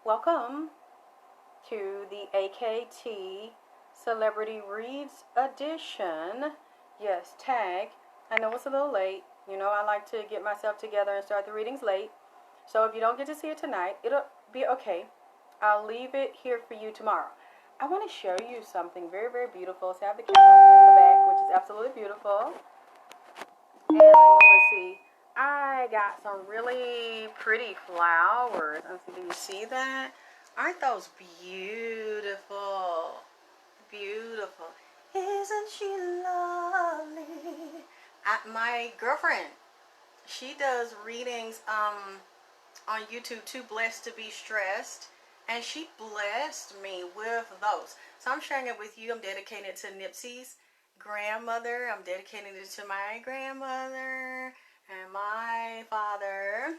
Welcome to the AKT Celebrity Reads Edition. Yes, tag. I know it's a little late. You know I like to get myself together and start the readings late. So if you don't get to see it tonight, it'll be okay. I'll leave it here for you tomorrow. I want to show you something very, very beautiful. So I have the candle in the back, which is absolutely beautiful. And let's see. I got some really pretty flowers. Let's see, do you see that? Aren't those beautiful? Beautiful. Isn't she lovely? My girlfriend, she does readings on YouTube, Too Blessed to Be Stressed. And she blessed me with those. So I'm sharing it with you. I'm dedicating it to NIPSEY's grandmother. I'm dedicating it to my grandmother and my father.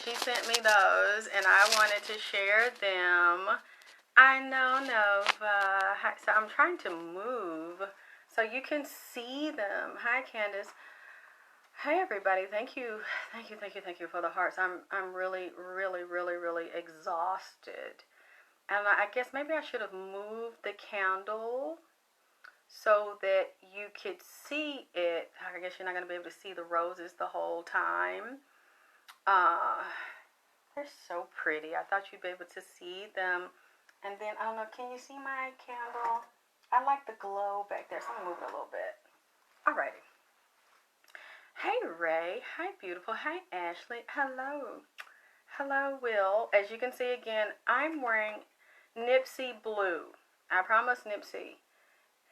She sent me those and I wanted to share them. I know, Nova. So I'm trying to move so you can see them. Hi, Candace. Hi, everybody. Thank you for the hearts. I'm really exhausted. And I guess maybe I should have moved the candle so that you could see it. I guess you're not going to be able to see the roses the whole time. They're so pretty. I thought you'd be able to see them. And then, I don't know, can you see my candle? I like the glow back there, so I'm going to move it a little bit. Alrighty. Hey, Ray. Hi, beautiful. Hi, Ashley. Hello. Hello, Will. As you can see again, I'm wearing NIPSEY blue. I promise NIPSEY.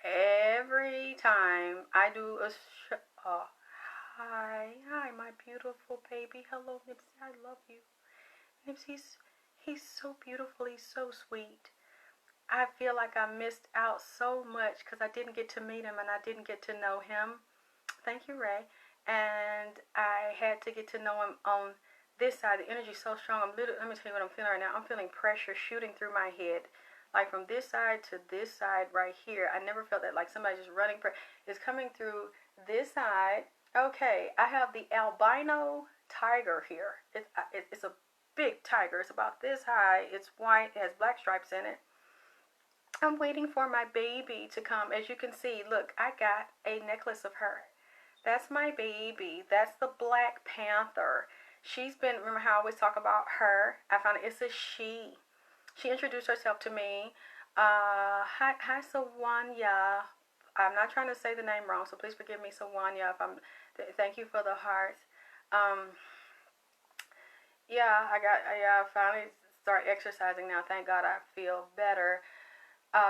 Every time I do a show. Oh, hi, my beautiful baby. Hello, NIPSEY. I love you. NIPSEY's, he's so beautiful. He's so sweet. I feel like I missed out so much because I didn't get to meet him and I didn't get to know him. Thank you, Ray. And I had to get to know him on this side. The energy is so strong. Let me tell you what I'm feeling right now. I'm feeling pressure shooting through my head. Like from this side to this side right here. I never felt that, like somebody just running. It's coming through this side. Okay, I have the albino tiger here. It's a big tiger. It's about this high. It's white. It has black stripes in it. I'm waiting for my baby to come. As you can see, look, I got a necklace of her. That's my baby. That's the Black Panther. She's been, remember how I always talk about her? I found it's a she. She introduced herself to me. Hi, Sawanya. I'm not trying to say the name wrong, so please forgive me, Sawanya. Thank you for the hearts. Yeah, I finally started exercising now. Thank God I feel better.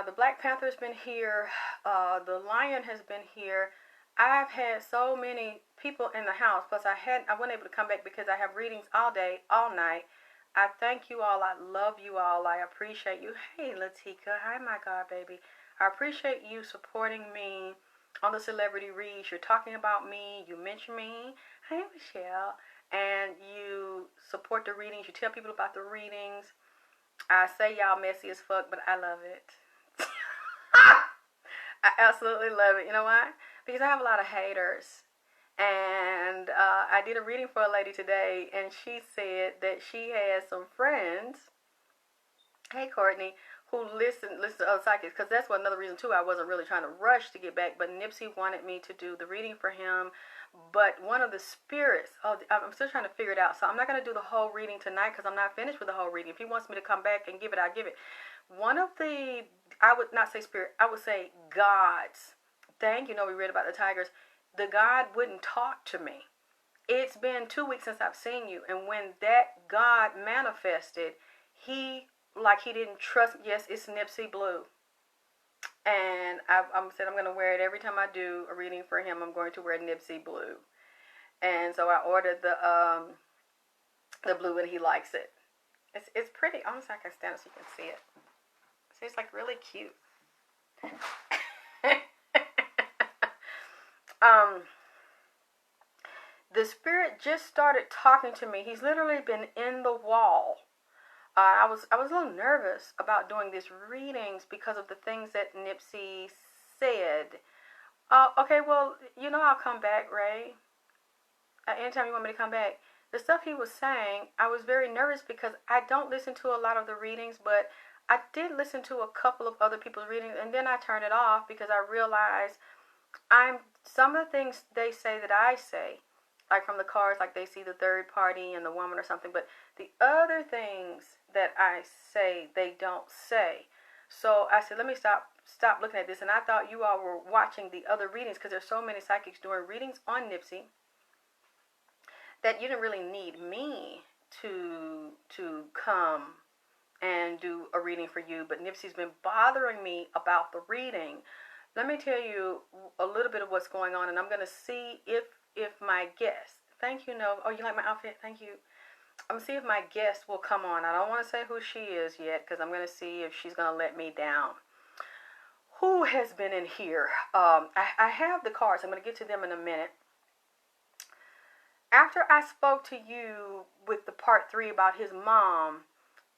The Black Panther's been here. The lion has been here. I've had so many people in the house, plus I wasn't able to come back because I have readings all day, all night. I thank you all. I love you all. I appreciate you. Hey, Latika. Hi, my God, baby. I appreciate you supporting me on the celebrity reads. You're talking about me. You mention me. Hi, Michelle. And you support the readings. You tell people about the readings. I say y'all messy as fuck, but I love it. I absolutely love it. You know why? Because I have a lot of haters. And I did a reading for a lady today, and she said that she has some friends, hey Courtney, who listen to other psychics, because that's another reason too I wasn't really trying to rush to get back, but NIPSEY wanted me to do the reading for him. But one of the spirits, I'm still trying to figure it out, so I'm not going to do the whole reading tonight because I'm not finished with the whole reading. If he wants me to come back and give it, I'll give it. One of the, I would not say spirit, I would say gods. We read about the tigers. The God wouldn't talk to me. It's been 2 weeks since I've seen you. And when that God manifested, he didn't trust. Yes, it's NIPSEY blue. And I said I'm going to wear it every time I do a reading for him. I'm going to wear NIPSEY blue. And so I ordered the blue and he likes it. It's pretty. Almost like I can stand it so you can see it. So it's like really cute. The spirit just started talking to me. He's literally been in the wall. I was a little nervous about doing these readings because of the things that NIPSEY said. Okay, well, I'll come back, Ray. Anytime you want me to come back. the stuff he was saying, I was very nervous because I don't listen to a lot of the readings, but I did listen to a couple of other people's readings, and then I turned it off because I realized some of the things they say that I say, like from the cards, like they see the third party and the woman or something, but the other things that I say, they don't say. So I said, let me stop looking at this, and I thought you all were watching the other readings because there's so many psychics doing readings on NIPSEY that you didn't really need me to come and do a reading for you, but NIPSEY's been bothering me about the reading. Let me tell you a little bit of what's going on, and I'm going to see if my guest, thank you, no, oh, you like my outfit? Thank you. I'm going to see if my guest will come on. I don't want to say who she is yet because I'm going to see if she's going to let me down. Who has been in here? I have the cards. I'm going to get to them in a minute. After I spoke to you with the part 3 about his mom,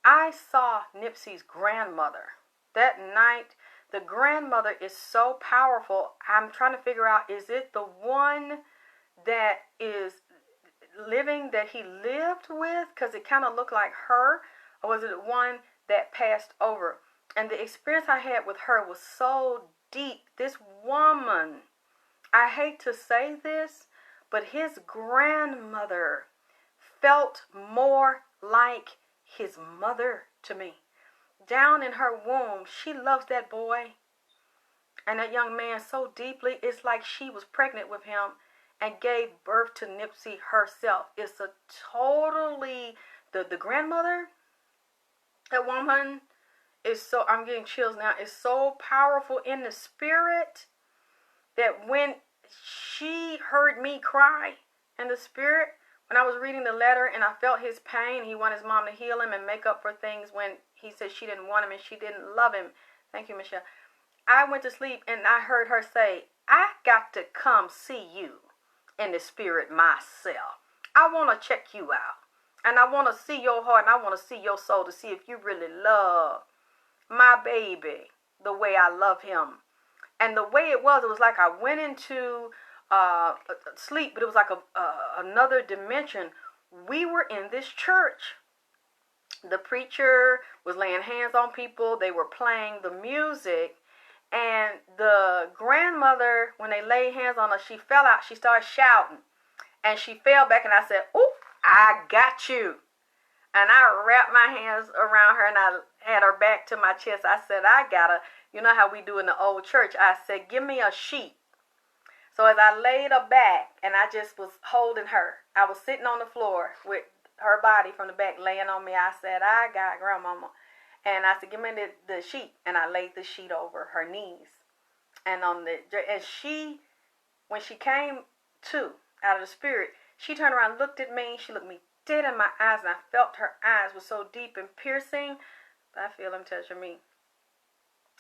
I saw NIPSEY's grandmother. That night, the grandmother is so powerful. I'm trying to figure out, is it the one that is living that he lived with? Because it kind of looked like her. Or was it the one that passed over? And the experience I had with her was so deep. This woman, I hate to say this, but his grandmother felt more like his mother to me. Down in her womb, she loves that boy and that young man so deeply. It's like she was pregnant with him and gave birth to NIPSEY herself. It's a totally, the grandmother, that woman is so, I'm getting chills now, is so powerful in the spirit that when she heard me cry in the spirit, when I was reading the letter and I felt his pain, he wanted his mom to heal him and make up for things when he said she didn't want him and she didn't love him. Thank you, Michelle. I went to sleep and I heard her say, I got to come see you in the spirit myself. I want to check you out. And I want to see your heart and I want to see your soul to see if you really love my baby the way I love him. And the way it was like I went into sleep, but it was like another dimension. We were in this church. The preacher was laying hands on people. They were playing the music. And the grandmother, when they laid hands on her, she fell out. She started shouting. And she fell back and I said, "Ooh, I got you." And I wrapped my hands around her and I had her back to my chest. I said, I gotta, you know how we do in the old church. I said, give me a sheet. So as I laid her back and I just was holding her, I was sitting on the floor with her body from the back laying on me. I said, I got grandmama. And I said, give me the sheet. And I laid the sheet over her knees. And she, when she came to out of the spirit, she turned around, looked at me. She looked me dead in my eyes, and I felt her eyes were so deep and piercing. I feel him touching me.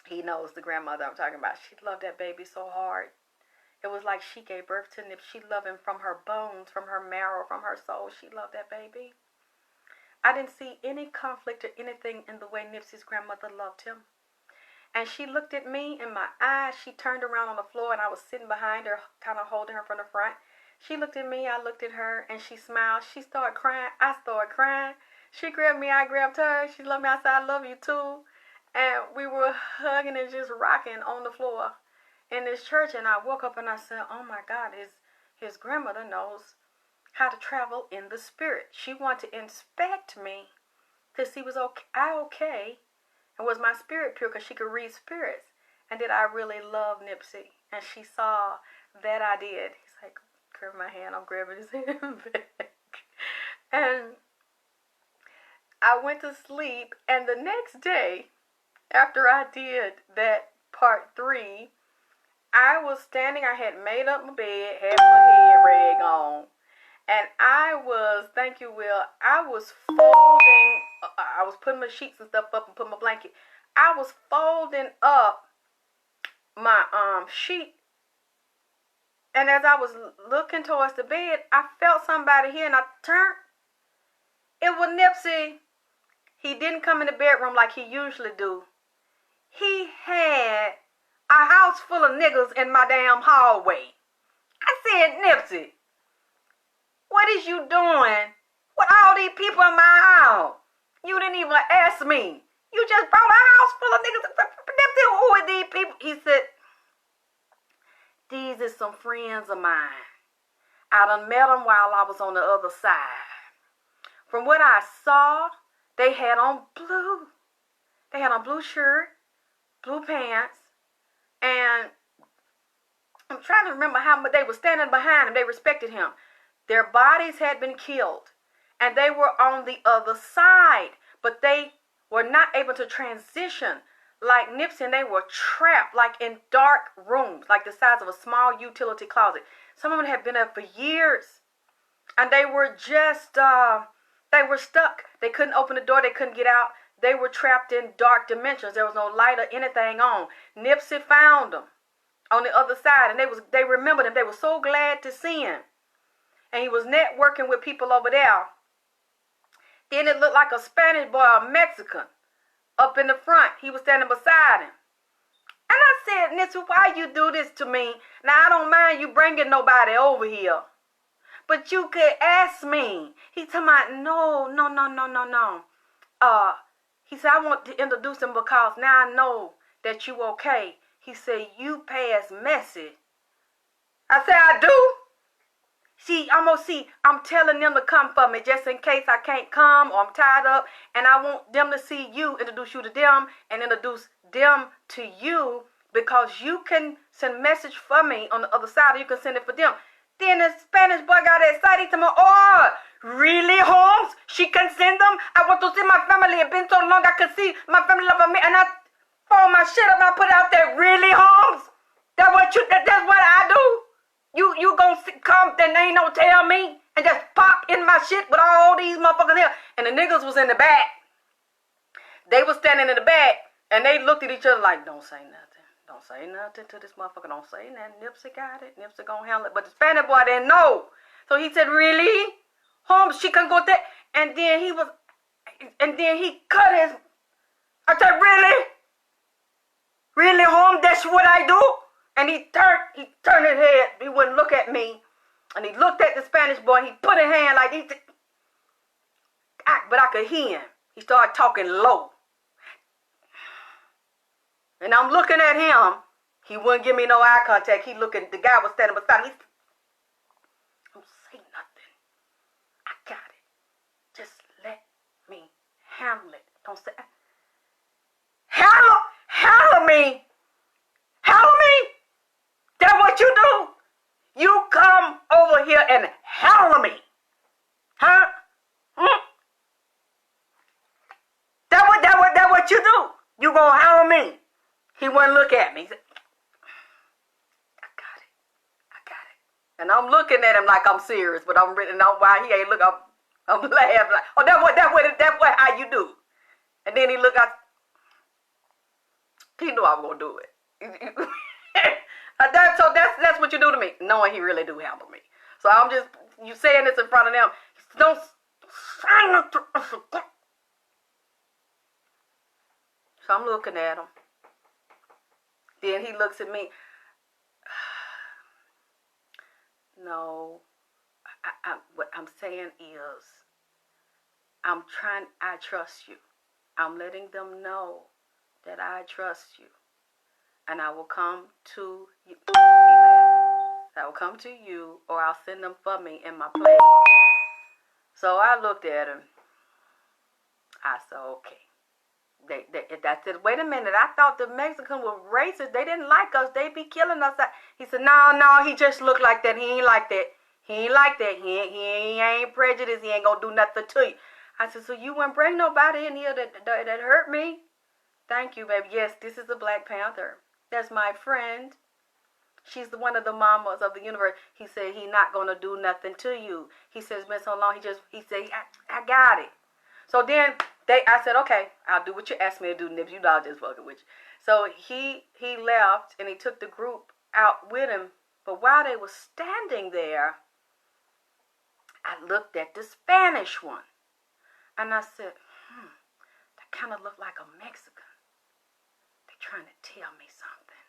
He knows the grandmother I'm talking about. She loved that baby so hard. It was like she gave birth to Nip. She loved him from her bones, from her marrow, from her soul. She loved that baby. I didn't see any conflict or anything in the way NIPSEY's grandmother loved him. And she looked at me in my eyes. She turned around on the floor, and I was sitting behind her, kind of holding her from the front. She looked at me, I looked at her, and she smiled. She started crying. I started crying. She grabbed me, I grabbed her. She loved me. I said, I love you too. And we were hugging and just rocking on the floor in this church. And I woke up and I said, oh my God, his grandmother knows how to travel in the spirit. She wanted to inspect me to see was okay and was my spirit pure, because she could read spirits. And did I really love NIPSEY? And she saw that I did. He's like, grab my hand, I'm grabbing his hand back. And I went to sleep, and the next day, after I did that part 3, I was standing, I had made up my bed, had my head rag on, and I was, thank you, Will, I was folding, I was putting my sheets and stuff up and putting my blanket. I was folding up my sheet. And as I was looking towards the bed, I felt somebody here, and I turned. It was NIPSEY. He didn't come in the bedroom like he usually do. He had a house full of niggas in my damn hallway. I said, NIPSEY, what is you doing with all these people in my house? You didn't even ask me. You just brought a house full of niggas. Who are these people? He said, these is some friends of mine. I done met them while I was on the other side. From what I saw, they had on blue. They had on blue shirt, blue pants, and I'm trying to remember how much they were standing behind him. They respected him. Their bodies had been killed, and they were on the other side, but they were not able to transition like NIPSEY, and they were trapped like in dark rooms, like the size of a small utility closet. Some of them had been there for years, and they were just, they were stuck. They couldn't open the door. They couldn't get out. They were trapped in dark dimensions. There was no light or anything on. NIPSEY found them on the other side, and they remembered him. They were so glad to see him. And he was networking with people over there. Then it looked like a Spanish boy, a Mexican, up in the front. He was standing beside him. And I said, NIPSEY, why you do this to me? Now, I don't mind you bringing nobody over here, but you could ask me. He told me, no. He said, I want to introduce him because now I know that you okay. He said, you pass message. I said, I do? I'm telling them to come for me just in case I can't come or I'm tied up. And I want them to see you, introduce you to them, and introduce them to you, because you can send message for me on the other side, or you can send it for them. Then the Spanish boy got excited. He told me, oh, really, Holmes? She can send them? I want to see my family. It's been so long I could see my family loving me. And I fold my shit up and I put it out there. Really, Holmes? That's what I do? You gonna come, then they ain't no tell me, and just pop in my shit with all these motherfuckers here. And the niggas was in the back. They was standing in the back, and they looked at each other like, don't say nothing. Don't say nothing to this motherfucker. Don't say nothing. NIPSEY got it. NIPSEY gonna handle it. But the Spanish boy didn't know. So he said, really? Holmes, she can go there. And then he cut his, I said, really? Really, Holmes, that's what I do? And he turned his head. He wouldn't look at me. And he looked at the Spanish boy. And he put his hand like this. But I could hear him. He started talking low. And I'm looking at him. He wouldn't give me no eye contact. The guy was standing beside me. Don't say nothing. I got it. Just let me handle it. Don't say, handle me. Handle me. That's what you do. You come over here and handle me. Huh? That what you do. You gonna handle me. He wouldn't look at me. He said, I got it. And I'm looking at him like I'm serious, but I'm really not why he ain't look. I'm laughing like, oh, that's what how you do. And then he look out. He knew I was gonna do it. So that's what you do to me, knowing he really do handle me. So I'm just, you saying this in front of them. Don't say nothing. So I'm looking at him. Then he looks at me. No, what I'm saying is, I trust you. I'm letting them know that I trust you. And I will come to you. I will come to you, or I'll send them for me in my place. So I looked at him. I said, okay. I said, wait a minute. I thought the Mexicans were racist. They didn't like us. They be killing us. He said, no, he just looked like that. He ain't like that. He ain't like that. He ain't prejudiced. He ain't gonna do nothing to you. I said, so you wouldn't bring nobody in here that hurt me? Thank you, baby. Yes, this is a Black Panther. That's my friend. She's one of the mamas of the universe. He said, he not going to do nothing to you. He said, it's been so long. He said, I got it. So then I said, okay, I'll do what you asked me to do, Nips. You know, I'll just fucking with you. So he left, and he took the group out with him. But while they were standing there, I looked at the Spanish one. And I said, that kind of looked like a Mexican. Trying to tell me something.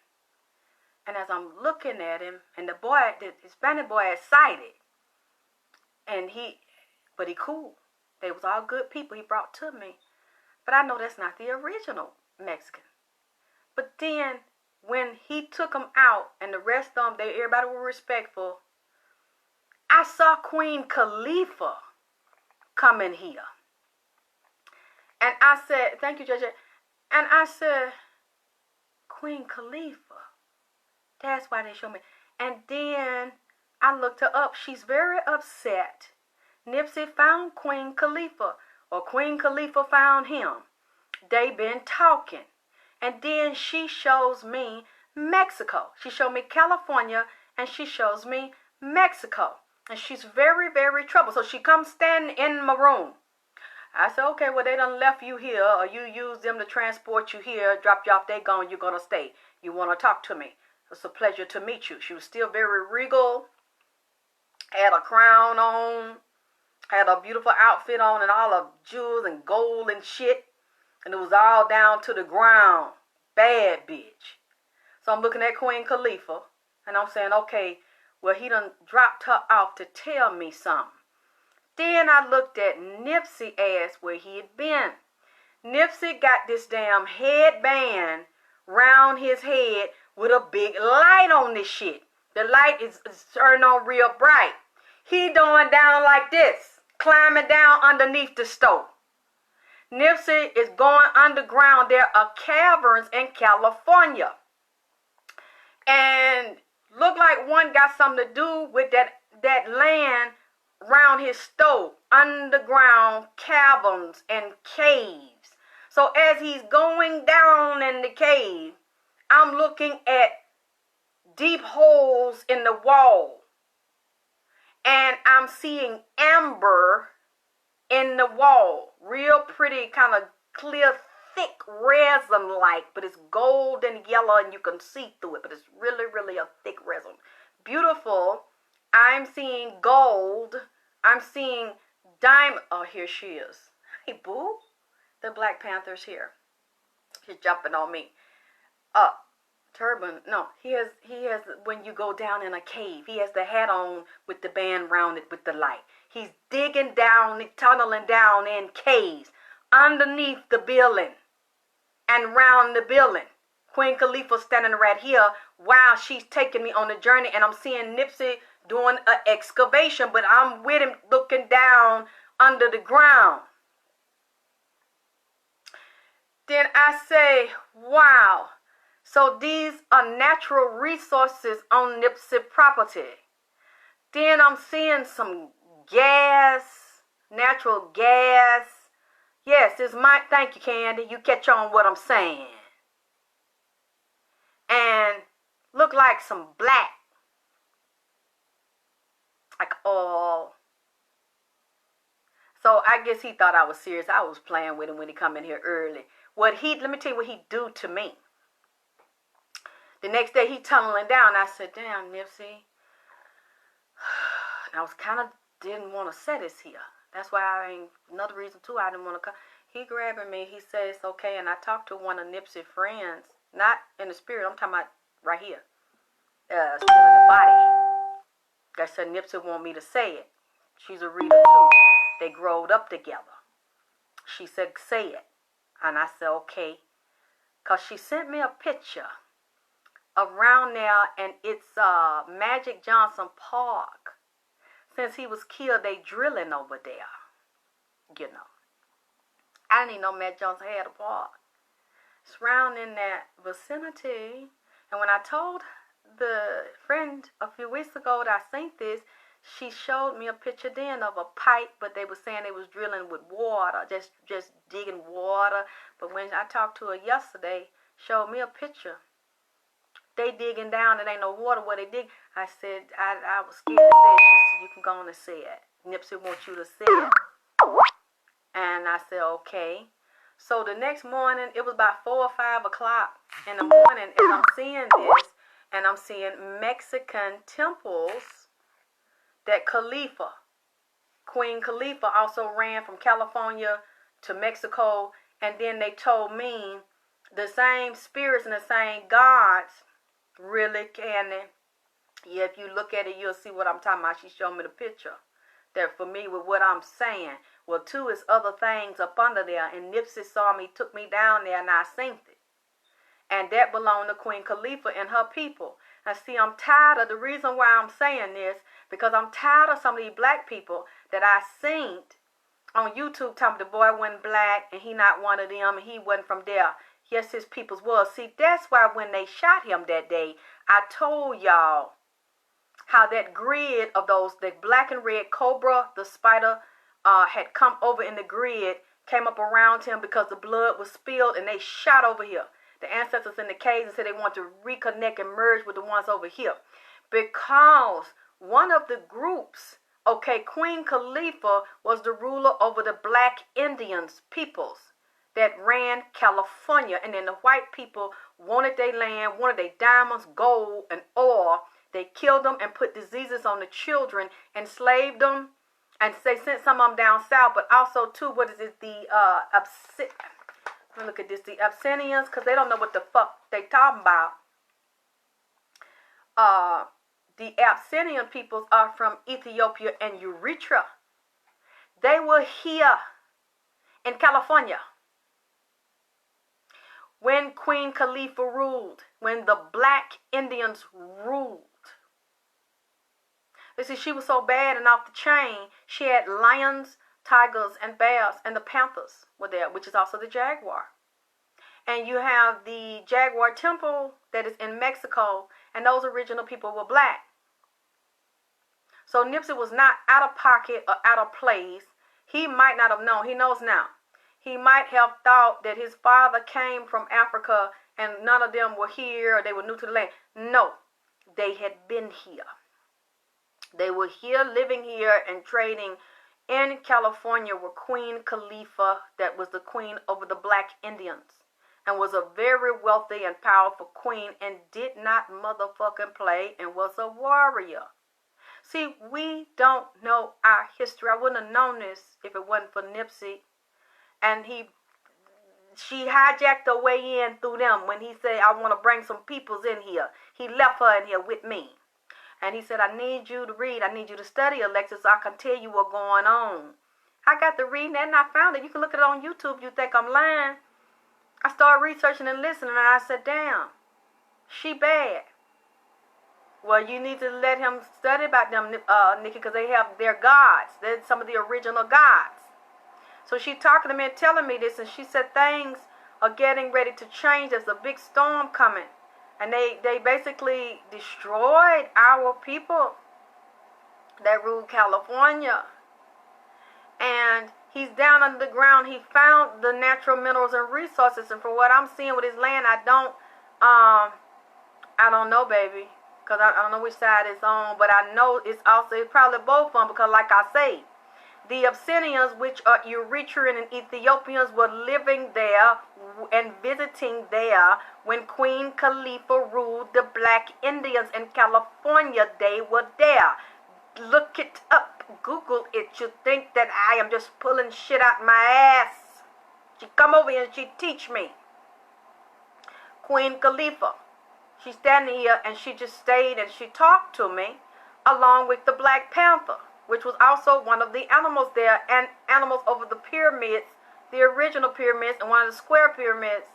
And as I'm looking at him, and the Spanish boy is excited, and But he cool. They was all good people he brought to me. But I know that's not the original Mexican. But then when he took them out and the rest of them, everybody were respectful, I saw Queen Khalifa come in here. And I said, thank you, Judge. And I said, Queen Khalifa. That's why they showed me. And then I looked her up. She's very upset. Nipsey found Queen Khalifa, or Queen Khalifa found him. They been talking. And then she shows me Mexico. She showed me California, and she shows me Mexico. And she's very, very troubled. So she comes standing in my room. I said, okay, well, they done left you here, or you used them to transport you here, drop you off, they gone, you're going to stay. You want to talk to me. It's a pleasure to meet you. She was still very regal, had a crown on, had a beautiful outfit on, and all of jewels and gold and shit. And it was all down to the ground. Bad bitch. So I'm looking at Queen Khalifa, and I'm saying, okay, well, he done dropped her off to tell me something. Then I looked at Nipsey ass where he had been. Nipsey got this damn headband round his head with a big light on this shit. The light is turned on real bright. He doing down like this, climbing down underneath the stove. Nipsey is going underground. There are caverns in California. And look like one got something to do with that land around his stove, underground caverns and caves. So as he's going down in the cave, I'm looking at deep holes in the wall. And I'm seeing amber in the wall. Real pretty, kind of clear, thick resin-like, but it's gold and yellow and you can see through it, but it's really, really a thick resin. Beautiful. I'm seeing gold. I'm seeing diamond. Oh, here she is. Hey, boo. The Black Panther's here. She's jumping on me. Turban. No, he has, when you go down in a cave, he has the hat on with the band round it with the light. He's digging down, tunneling down in caves underneath the building and round the building. Queen Khalifa standing right here while she's taking me on a journey, and I'm seeing Nipsey doing an excavation, but I'm with him looking down under the ground. Then I say, wow. So these are natural resources on Nipsey property. Then I'm seeing some gas, natural gas. Yes, it's my, thank you, Candy. You catch on what I'm saying. And look like some black, like oil. So I guess he thought I was serious. I was playing with him when he come in here early. Let me tell you what he do to me. The next day he tunneling down. I said, damn, Nipsey. And I was kind of didn't want to say this here. That's why another reason too I didn't want to come. He grabbing me. He said it's okay. And I talked to one of Nipsey's friends. Not in the spirit. I'm talking about right here. Still in the body. I said Nipsey want me to say it. She's a reader too. They growed up together. She said, say it. And I said, okay. Because she sent me a picture around there, and it's Magic Johnson Park. Since he was killed, they drilling over there. You know. I didn't even know Magic Johnson had a park. Surrounding that vicinity. And when I told the friend a few weeks ago that I seen this, she showed me a picture then of a pipe, but they were saying they was drilling with water, just digging water. But when I talked to her yesterday, showed me a picture. They digging down, and ain't no water where they dig. I said, I was scared to say it. She said, you can go on and say it. Nipsey wants you to say it. And I said, okay. So the next morning, it was about 4 or 5 o'clock in the morning, and I'm seeing this, and I'm seeing Mexican temples that Queen Khalifa also ran from California to Mexico, and then they told me the same spirits and the same gods really can. Yeah, if you look at it, you'll see what I'm talking about. She showed me the picture that familiar with what I'm saying. Well, 2 is other things up under there. And NIPSEY saw me, took me down there, and I synced it. And that belonged to Queen Khalifa and her people. And see, I'm tired of the reason why I'm saying this, because I'm tired of some of these black people that I seen on YouTube telling the boy wasn't black and he not one of them and he wasn't from there. Yes, his peoples was. See, that's why when they shot him that day, I told y'all how that grid of those, the black and red cobra, the spider, had come over in the grid, came up around him because the blood was spilled, and they shot over here. The ancestors in the caves and said they want to reconnect and merge with the ones over here. Because one of the groups, okay, Queen Khalifa was the ruler over the black Indians peoples that ran California. And then the white people wanted their land, wanted their diamonds, gold, and oil. They killed them and put diseases on the children, enslaved them, and they sent some of them down south. But also, too, what is it? Let me look at this. The Abyssinians, because they don't know what the fuck they talking about. The Abyssinian peoples are from Ethiopia and Eritrea. They were here in California when Queen Khalifa ruled, when the black Indians ruled. They see, she was so bad and off the chain, she had lions, tigers, and bears, and the panthers were there, which is also the jaguar. And you have the Jaguar Temple that is in Mexico, and those original people were black. So NIPSEY was not out of pocket or out of place. He might not have known. He knows now. He might have thought that his father came from Africa and none of them were here or they were new to the land. No, they had been here. They were here, living here, and trading in California with Queen Khalifa, that was the queen over the black Indians, and was a very wealthy and powerful queen and did not motherfucking play and was a warrior. See, we don't know our history. I wouldn't have known this if it wasn't for NIPSEY. And she hijacked her way in through them when he said, I want to bring some peoples in here. He left her in here with me. And he said, I need you to read. I need you to study, Alexyss, so I can tell you what's going on. I got to reading that and I found it. You can look at it on YouTube. You think I'm lying? I started researching and listening, and I said, damn, she bad. Well, you need to let him study about them, Nikki, because they have their gods. They're some of the original gods. So she talking to me and telling me this, and she said things are getting ready to change. There's a big storm coming. And they basically destroyed our people that ruled California. And he's down under the ground. He found the natural minerals and resources. And from what I'm seeing with his land, I don't know, baby. Because I don't know which side it's on. But I know it's probably both of them. Because like I say, the Abyssinians, which are Eritrean and Ethiopians, were living there and visiting there when Queen Khalifa ruled the black Indians in California. They were there. Look it up. Google it. You think that I am just pulling shit out my ass. She come over here and she teach me. Queen Khalifa. She's standing here and she just stayed and she talked to me along with the Black Panther, which was also one of the animals there, and animals over the pyramids, the original pyramids, and one of the square pyramids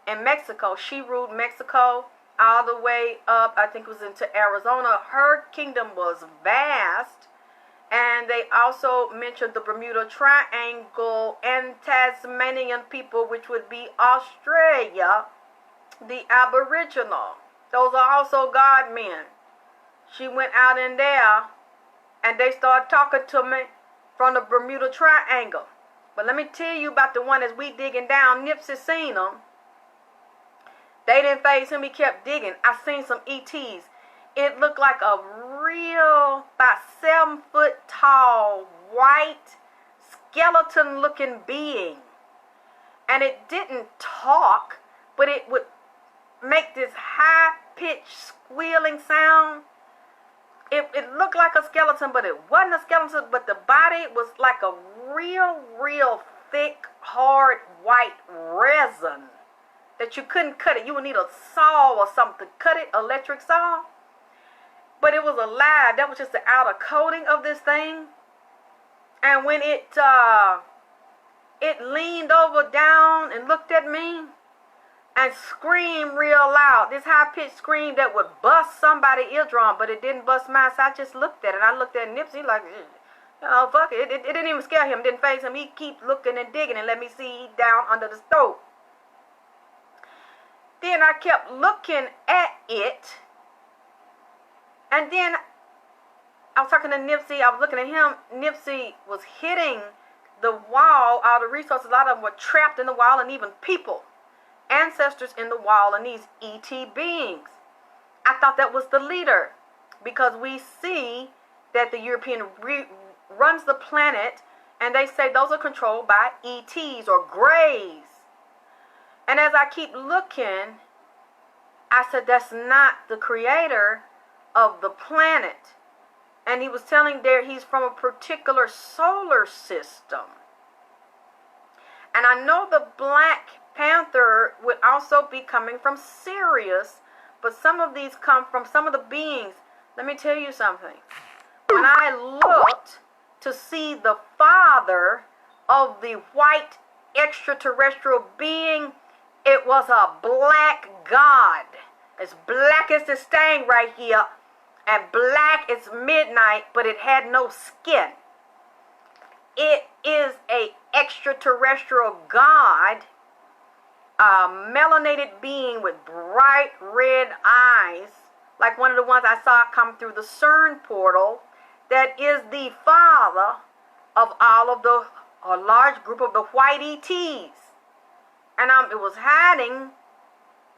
in Mexico. She ruled Mexico all the way up, I think it was into Arizona. Her kingdom was vast. And they also mentioned the Bermuda Triangle and Tasmanian people, which would be Australia, the Aboriginal. Those are also God men. She went out in there and they started talking to me from the Bermuda Triangle. But let me tell you about the one as we digging down. NIPSEY seen them. They didn't phase him. He kept digging. I seen some ETs. It looked like a real, about 7 foot tall, white, skeleton looking being. And it didn't talk, but it would make this high pitched squealing sound. It looked like a skeleton, but it wasn't a skeleton, but the body was like a real thick, hard, white resin that you couldn't cut it. You would need a saw or something to cut it, electric saw. But it was alive. That was just the outer coating of this thing. And when it leaned over down and looked at me and screamed real loud. This high-pitched scream that would bust somebody's eardrum, but it didn't bust mine, so I just looked at it. I looked at NIPSEY like, fuck it. It didn't even scare him. It didn't faze him. He keep looking and digging and let me see down under the stove. Then I kept looking at it, and then I was talking to NIPSEY. I was looking at him. NIPSEY was hitting the wall. All the resources, a lot of them were trapped in the wall, and even people, ancestors in the wall, and these ET beings. I thought that was the leader, because we see that the European runs the planet, and they say those are controlled by ETs or Greys. And as I keep looking, I said, that's not the creator of the planet. And he was telling there he's from a particular solar system. And I know the Black Panther would also be coming from Sirius, but some of these come from some of the beings. Let me tell you something. When I looked to see the father of the white extraterrestrial being, it was a black god. As black as the stain right here, and black as midnight, but it had no skin. It is a extraterrestrial god, a melanated being with bright red eyes, like one of the ones I saw come through the CERN portal, that is the father of all of a large group of the white ETs. And it was hiding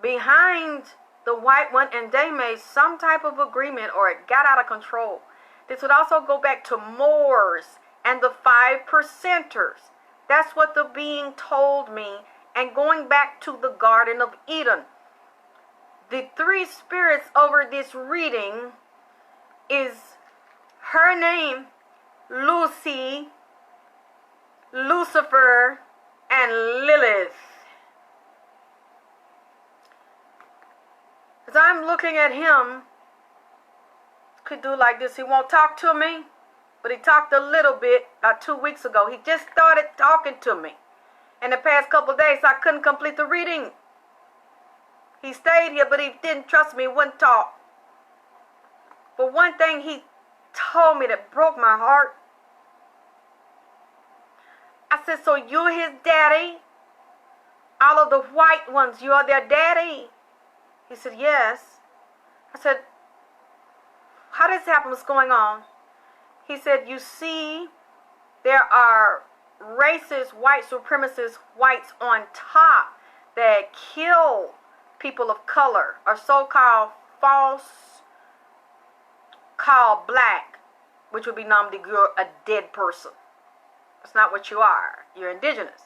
behind the white one, and they made some type of agreement, or it got out of control. This would also go back to Moors and the 5%ers. That's what the being told me. And going back to the Garden of Eden, the three spirits over this reading is her name, Lucy, Lucifer, and Lilith. As I'm looking at him, could do like this. He won't talk to me, but he talked a little bit 2 weeks ago. He just started talking to me in the past couple of days, so I couldn't complete the reading. He stayed here, but he didn't trust me, wouldn't talk. But one thing he told me that broke my heart. I said, so you're his daddy? All of the white ones, you are their daddy? He said, yes. I said, how did this happen? What's going on? He said, you see, there are racist, white supremacist whites on top that kill people of color, or so-called false called black, which would be nom de guerre, a dead person. That's not what you are. You're indigenous.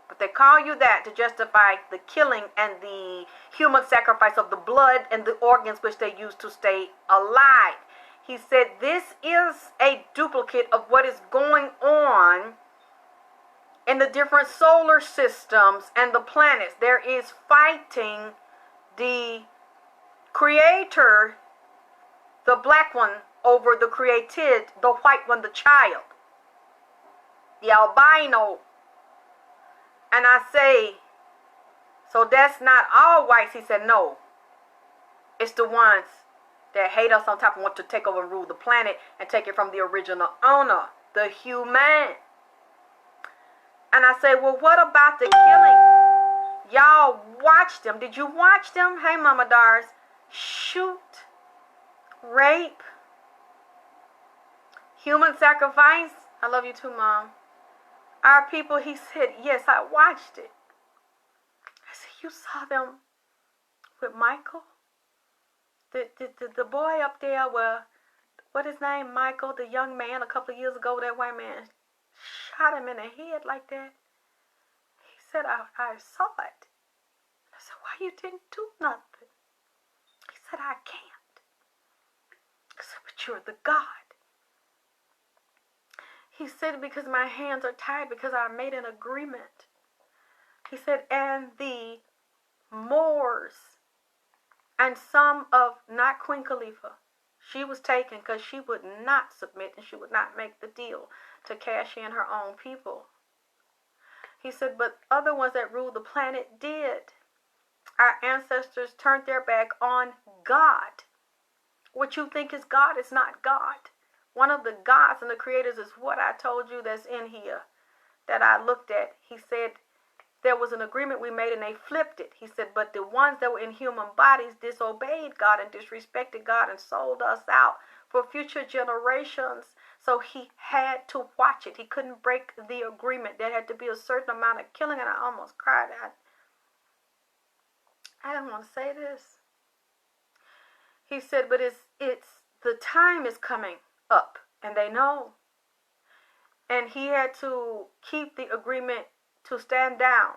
But they call you that to justify the killing and the human sacrifice of the blood and the organs which they use to stay alive. He said this is a duplicate of what is going on in the different solar systems and the planets. There is fighting the creator, the black one, over the created, the white one, the child, the albino. And I say, so that's not all whites? He said, no. It's the ones that hate us on top and want to take over and rule the planet and take it from the original owner, the human. And I say, well, what about the killing? Y'all watched them. Did you watch them? Hey, Mama Dars. Shoot. Rape. Human sacrifice. I love you too, Mom. Our people, he said, yes, I watched it. I said, you saw them with Michael? The boy up there, what his name, Michael, the young man a couple of years ago, that white man shot him in the head like that. He said, I saw it. I said, why you didn't do nothing? He said, I can't. I said, but you're the God. He said, because my hands are tied, because I made an agreement. He said, and the Moors and some of, not Queen Khalifa, she was taken because she would not submit and she would not make the deal. to cash in her own people. He said, but other ones that ruled the planet did. Our ancestors turned their back on God. What you think is God is not God. One of the gods and the creators is what I told you that's in here that I looked at. He said there was an agreement we made and they flipped it. He said, but the ones that were in human bodies disobeyed God and disrespected God and sold us out for future generations. So he had to watch it. He couldn't break the agreement. There had to be a certain amount of killing, and I almost cried. I didn't want to say this. He said, but it's the time is coming up, and they know. And he had to keep the agreement to stand down.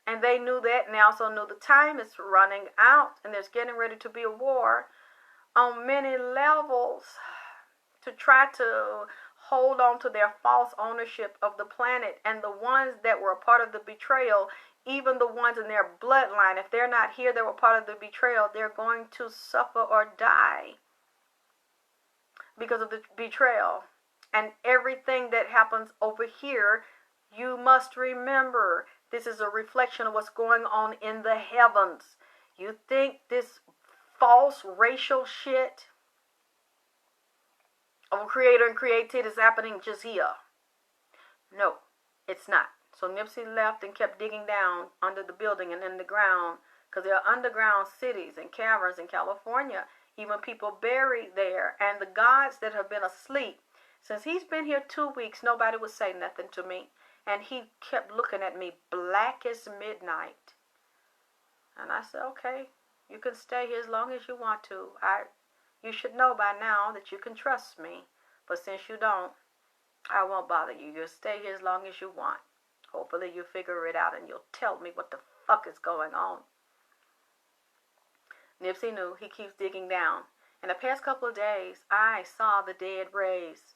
And they knew that, and they also knew the time is running out, and there's getting ready to be a war on many levels to try to hold on to their false ownership of the planet. And the ones that were a part of the betrayal, even the ones in their bloodline, if they're not here, they were part of the betrayal, they're going to suffer or die because of the betrayal. And everything that happens over here, you must remember, this is a reflection of what's going on in the heavens. You think this false racial shit of creator and created is happening just here? No, it's not. So NIPSEY left and kept digging down under the building and in the ground, because there are underground cities and caverns in California, even people buried there. And the gods that have been asleep, since he's been here 2 weeks, nobody would say nothing to me. And he kept looking at me black as midnight. And I said, okay, you can stay here as long as you want to. You should know by now that you can trust me. But since you don't, I won't bother you. You'll stay here as long as you want. Hopefully you'll figure it out and you'll tell me what the fuck is going on. NIPSEY knew. He keeps digging down. In the past couple of days, I saw the dead raised.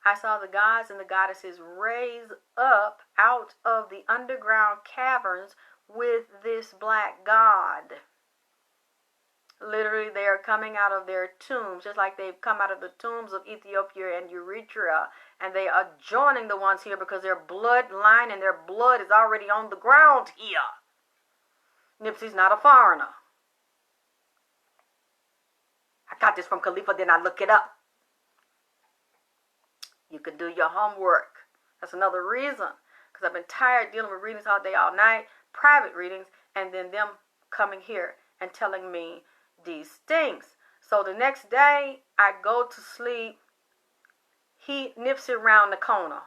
I saw the gods and the goddesses raise up out of the underground caverns with this black god. Literally, they are coming out of their tombs, just like they've come out of the tombs of Ethiopia and Eritrea. And they are joining the ones here because their bloodline and their blood is already on the ground here. NIPSEY's not a foreigner. I got this from Khalifa, then I look it up. You can do your homework. That's another reason. Because I've been tired dealing with readings all day, all night, private readings, and then them coming here and telling me these things. So the next day, I go to sleep. He nips it around the corner.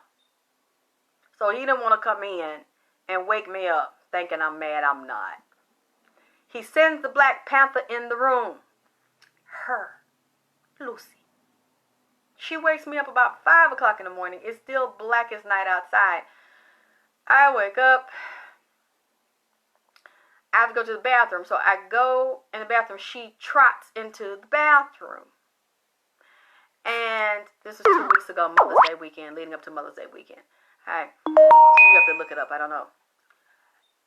So he didn't want to come in and wake me up thinking I'm mad. I'm not. He sends the Black Panther in the room. Her, Lucy. She wakes me up about 5 o'clock in the morning. It's still black as night outside. I wake up. I have to go to the bathroom. So I go in the bathroom. She trots into the bathroom. And this is 2 weeks ago, Mother's Day weekend, leading up to Mother's Day weekend. All right. You have to look it up. I don't know.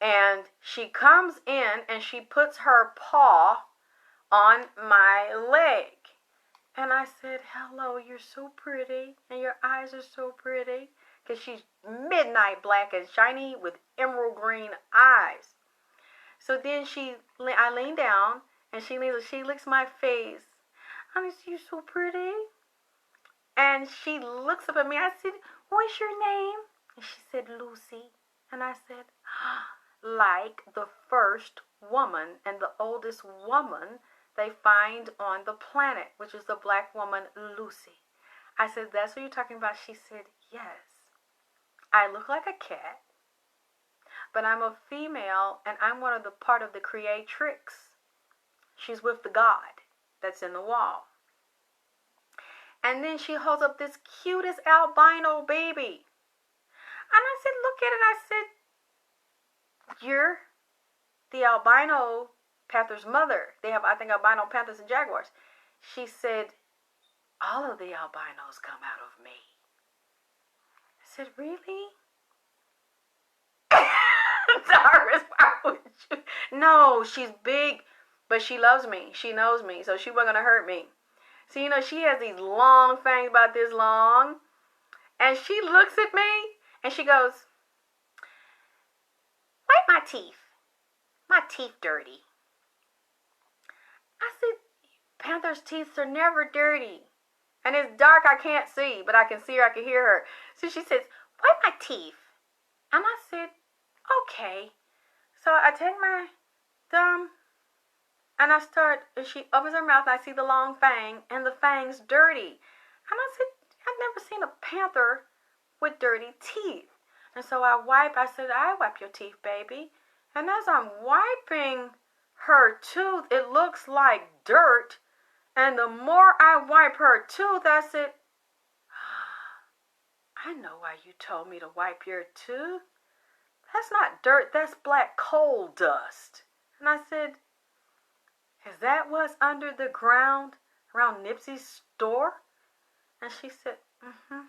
And she comes in and she puts her paw on my leg. And I said, hello, you're so pretty. And your eyes are so pretty. Because she's midnight black and shiny with emerald green eyes. So then I lean down and she licks my face. I said, you're so pretty. And she looks up at me. I said, what's your name? And she said, Lucy. And I said, like the first woman and the oldest woman they find on the planet, which is the black woman, Lucy. I said, that's what you're talking about? She said, yes. I look like a cat, but I'm a female, and I'm one of the part of the creatrix. She's with the god that's in the wall. And then she holds up this cutest albino baby. And I said, look at it. I said, you're the albino panther's mother. They have, I think, albino panthers and jaguars. She said, all of the albinos come out of me. I said, really? Doris, why would you? No, she's big, but she loves me. She knows me, so she wasn't going to hurt me. See, she has these long fangs about this long, And she looks at me and she goes, wipe my teeth. My teeth dirty. I said, Panther's teeth are never dirty. And it's dark, I can't see, but I can see her, I can hear her. So she says, wipe my teeth. And I said, okay. So I take my thumb and and she opens her mouth and I see the long fang and the fang's dirty. And I said, I've never seen a panther with dirty teeth. And so I said, I wipe your teeth, baby. And as I'm wiping her tooth, it looks like dirt. And the more I wipe her tooth, I said, I know why you told me to wipe your tooth. That's not dirt, that's black coal dust. And I said, is that what's under the ground around NIPSEY's store? And she said, mm-hmm.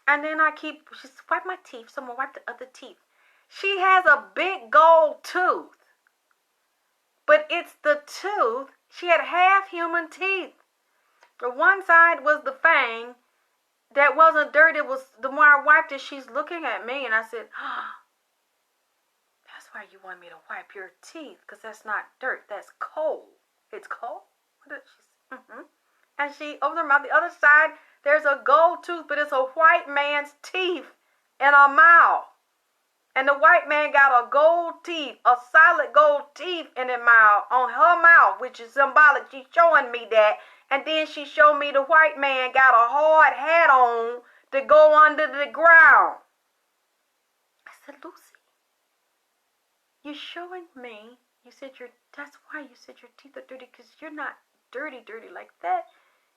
And then she said, wipe my teeth, so I'm going to wipe the other teeth. She has a big gold tooth. But it's the tooth. She had half human teeth. The one side was the fang that wasn't dirt. It was, the more I wiped it, she's looking at me. And I said, that's why you want me to wipe your teeth. Because that's not dirt. That's coal. It's coal? What did she say? Mm-hmm. And she opens her mouth. The other side, there's a gold tooth, but it's a white man's teeth in her mouth. And the white man got a gold teeth, a solid gold teeth in her mouth, on her mouth, which is symbolic. She's showing me that. And then she showed me the white man got a hard hat on to go under the ground. I said, Lucy, you're showing me, that's why you said your teeth are dirty, because you're not dirty like that.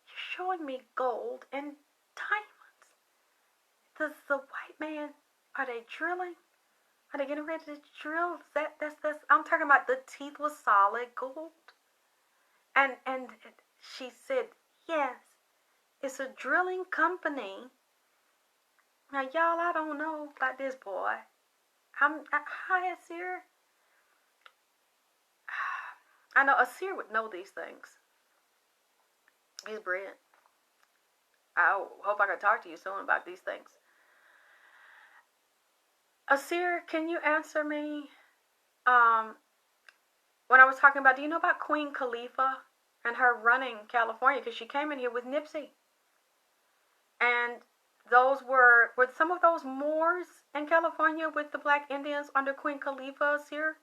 You're showing me gold and diamonds. Does the white man, are they drilling? Are they getting ready to drill? I'm talking about the teeth was solid gold. And she said, yes, it's a drilling company. Now, y'all, I don't know about this boy. Hi, Asir. I know Asir would know these things. He's brilliant. I hope I can talk to you soon about these things. Asir, can you answer me? When I was talking about, do you know about Queen Khalifa and her running California? Because she came in here with NIPSEY. And those were some of those Moors in California with the black Indians under Queen Khalifa, Asir?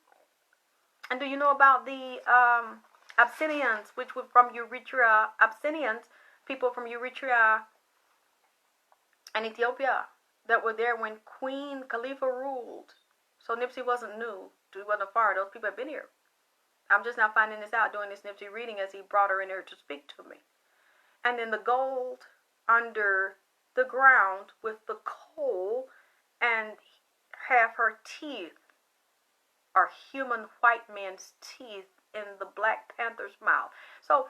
And do you know about the Abyssinians, which were from Eritrea, Abyssinians, people from Eritrea and Ethiopia, that were there when Queen Khalifa ruled. So NIPSEY wasn't new. He wasn't far. Those people have been here. I'm just now finding this out, doing this NIPSEY reading as he brought her in here to speak to me. And then the gold under the ground with the coal, and half her teeth are human white man's teeth in the Black Panther's mouth. So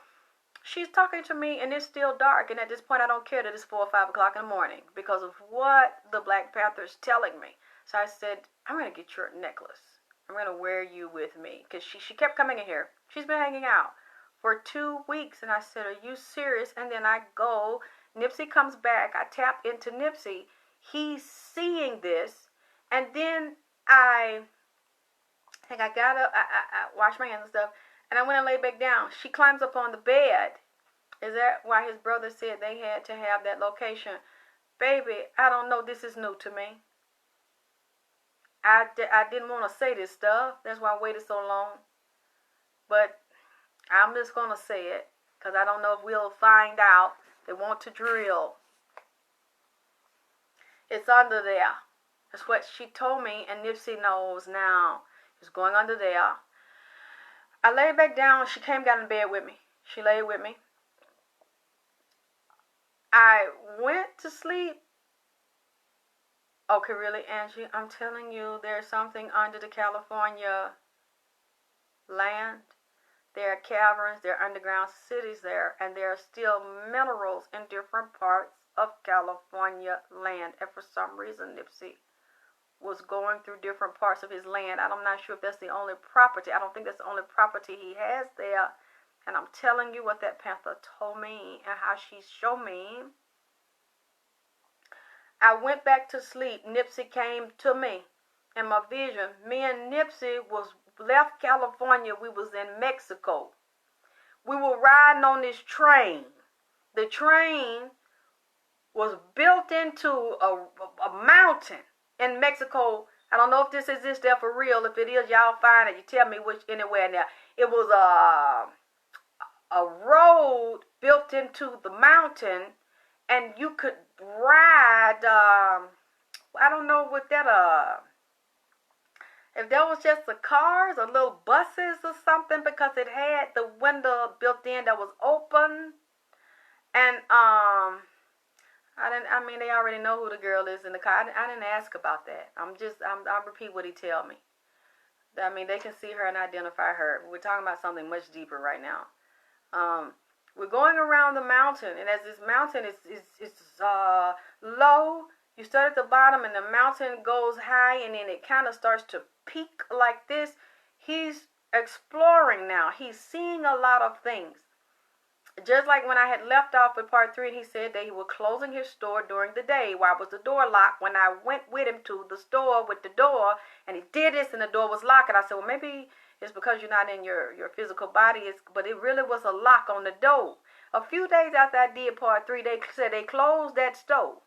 she's talking to me, and it's still dark, and at this point I don't care that it's 4 or 5 o'clock in the morning because of what the Black Panther's telling me. So I said, I'm going to get your necklace. I'm going to wear you with me, because she kept coming in here. She's been hanging out for 2 weeks, and I said, are you serious? And then I go, NIPSEY comes back, I tap into NIPSEY, he's seeing this, and then I got up, I washed my hands and stuff, and I went and lay back down. She climbs up on the bed. Is that why his brother said they had to have that location? Baby, I don't know, this is new to me. I didn't want to say this stuff. That's why I waited so long. But I'm just going to say it, because I don't know if we'll find out. They want to drill. It's under there. That's what she told me, and NIPSEY knows now. It's going under there. I lay back down. She came down in bed with me. She laid with me. I went to sleep. Okay, really, Angie? I'm telling you, there's something under the California land. There are caverns, there are underground cities there, and there are still minerals in different parts of California land. And for some reason, NIPSEY was going through different parts of his land. I'm not sure if that's the only property. I don't think that's the only property he has there. And I'm telling you what that panther told me and how she showed me. I went back to sleep. NIPSEY came to me in my vision. Me and NIPSEY was left California. We was in Mexico. We were riding on this train. The train was built into a mountain in Mexico. I don't know if this exists there for real. If it is, y'all find it. You tell me which anywhere now. It was a road built into the mountain, and you could ride. I don't know what that if that was just the cars or little buses or something, because it had the window built in that was open. And I mean, they already know who the girl is in the car. I didn't ask about that. I'll repeat what he tell me. I mean, they can see her and identify her. We're talking about something much deeper right now. We're going around the mountain, and as this mountain is low, you start at the bottom, and the mountain goes high, and then it kind of starts to peak like this. He's exploring now. He's seeing a lot of things. Just like when I had left off with part 3, and he said that he was closing his store during the day. Why was the door locked? When I went with him to the store with the door, and he did this, and the door was locked, and I said, well, maybe it's because you're not in your physical body. But it really was a lock on the door. A few days after I did part 3, they said they closed that store.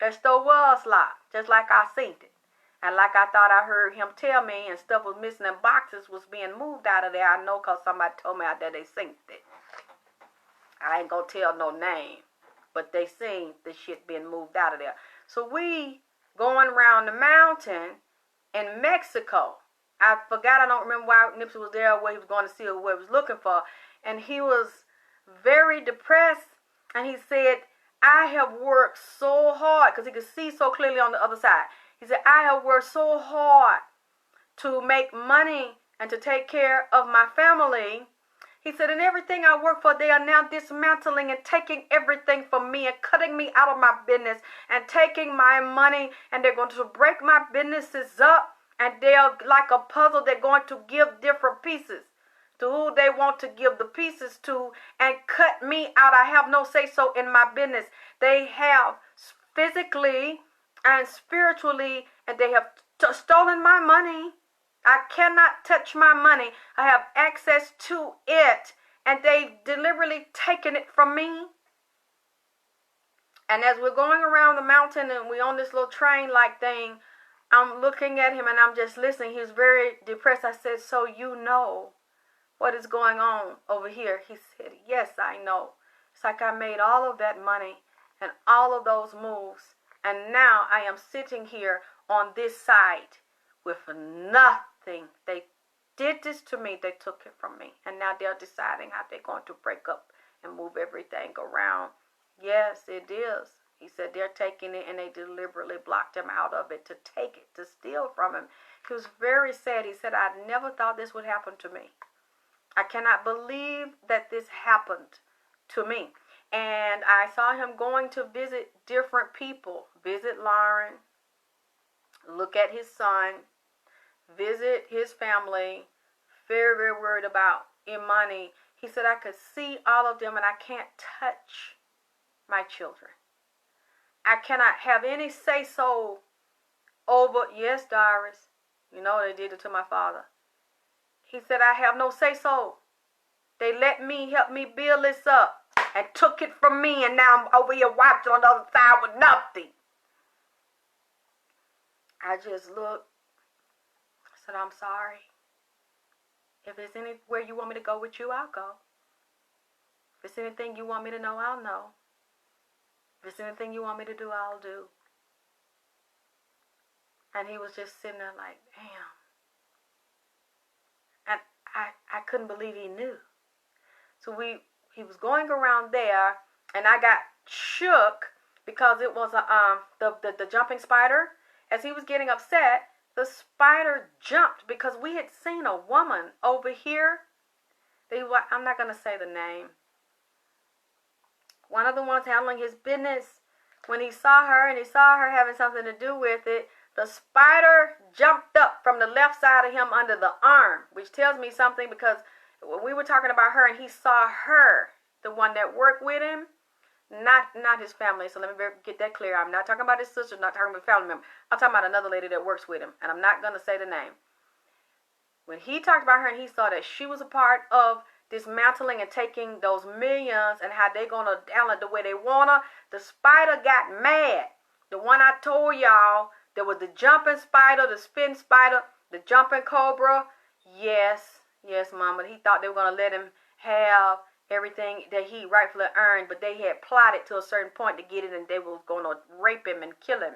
That store was locked, just like I seen it. And like I thought I heard him tell me, and stuff was missing, and boxes was being moved out of there. I know because somebody told me out there they seen it. I ain't gonna tell no name, but they seen the shit being moved out of there. So we going around the mountain in Mexico. I forgot, I don't remember why NIPSEY was there, or where he was going to see, or what he was looking for. And he was very depressed, and he said, I have worked so hard, because he could see so clearly on the other side. He said, I have worked so hard to make money and to take care of my family. He said, and everything I work for, they are now dismantling and taking everything from me and cutting me out of my business and taking my money, and they're going to break my businesses up, and they're like a puzzle. They're going to give different pieces to who they want to give the pieces to and cut me out. I have no say-so in my business. They have physically and spiritually, and they have stolen my money. I cannot touch my money. I have access to it, and they've deliberately taken it from me. And as we're going around the mountain and we're on this little train-like thing, I'm looking at him and I'm just listening. He was very depressed. I said, so you know what is going on over here? He said, yes, I know. It's like I made all of that money and all of those moves, and now I am sitting here on this side with nothing. They did this to me. They took it from me, and now they're deciding how they're going to break up and move everything around. Yes, it is. He said they're taking it, and they deliberately blocked him out of it to take it, to steal from him. He was very sad. He said, I never thought this would happen to me. I cannot believe that this happened to me. And I saw him going to visit different people, visit Lauren, look at his son, visit his family, very, very worried about Imani. He said, I could see all of them, and I can't touch my children. I cannot have any say-so over, yes, Doris, you know they did it to my father. He said, I have no say-so. They let me help me build this up and took it from me, and now I'm over here watching on the other side with nothing. I just looked. I said, I'm sorry. If there's anywhere you want me to go with you, I'll go. If there's anything you want me to know, I'll know. If there's anything you want me to do, I'll do. And he was just sitting there like, damn. And I couldn't believe he knew. So he was going around there, and I got shook because it was the jumping spider. As he was getting upset, the spider jumped because we had seen a woman over here. I'm not going to say the name. One of the ones handling his business, when he saw her and he saw her having something to do with it, the spider jumped up from the left side of him under the arm, which tells me something, because when we were talking about her and he saw her, the one that worked with him, Not his family. So let me get that clear. I'm not talking about his sister. Not talking about a family member. I'm talking about another lady that works with him, and I'm not gonna say the name. When he talked about her and he saw that she was a part of dismantling and taking those millions and how they gonna handle it the way they wanna, the spider got mad. The one I told y'all, there was the jumping spider, the spin spider, the jumping cobra. Yes, mama. He thought they were gonna let him have everything that he rightfully earned, but they had plotted to a certain point to get it, and they was gonna rape him and kill him.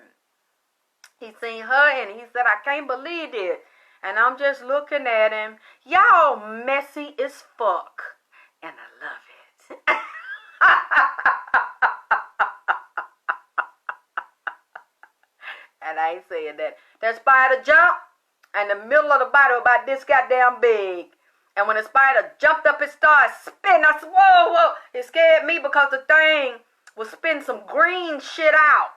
He seen her and he said, I can't believe it. And I'm just looking at him. Y'all messy as fuck. And I love it. And I ain't saying that. That spider jumped, and the middle of the body was about this goddamn big. And when the spider jumped up, it started spinning. I said, whoa. It scared me because the thing was spitting some green shit out.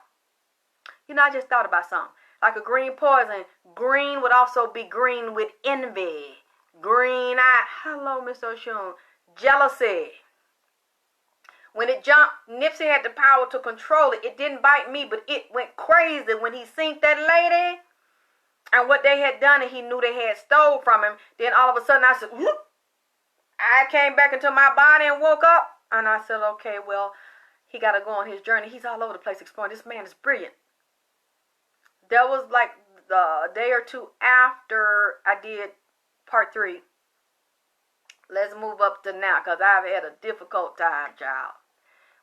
You know, I just thought about something. Like a green poison. Green would also be green with envy. Green eye. Hello, Mr. Oshun. Jealousy. When it jumped, Nipsey had the power to control it. It didn't bite me, but it went crazy when he seen that lady and what they had done, and he knew they had stole from him. Then all of a sudden I said, whoop. I came back into my body and woke up. And I said, okay, well, he got to go on his journey. He's all over the place exploring. This man is brilliant. That was like the day or two after I did part 3. Let's move up to now, because I've had a difficult time, child.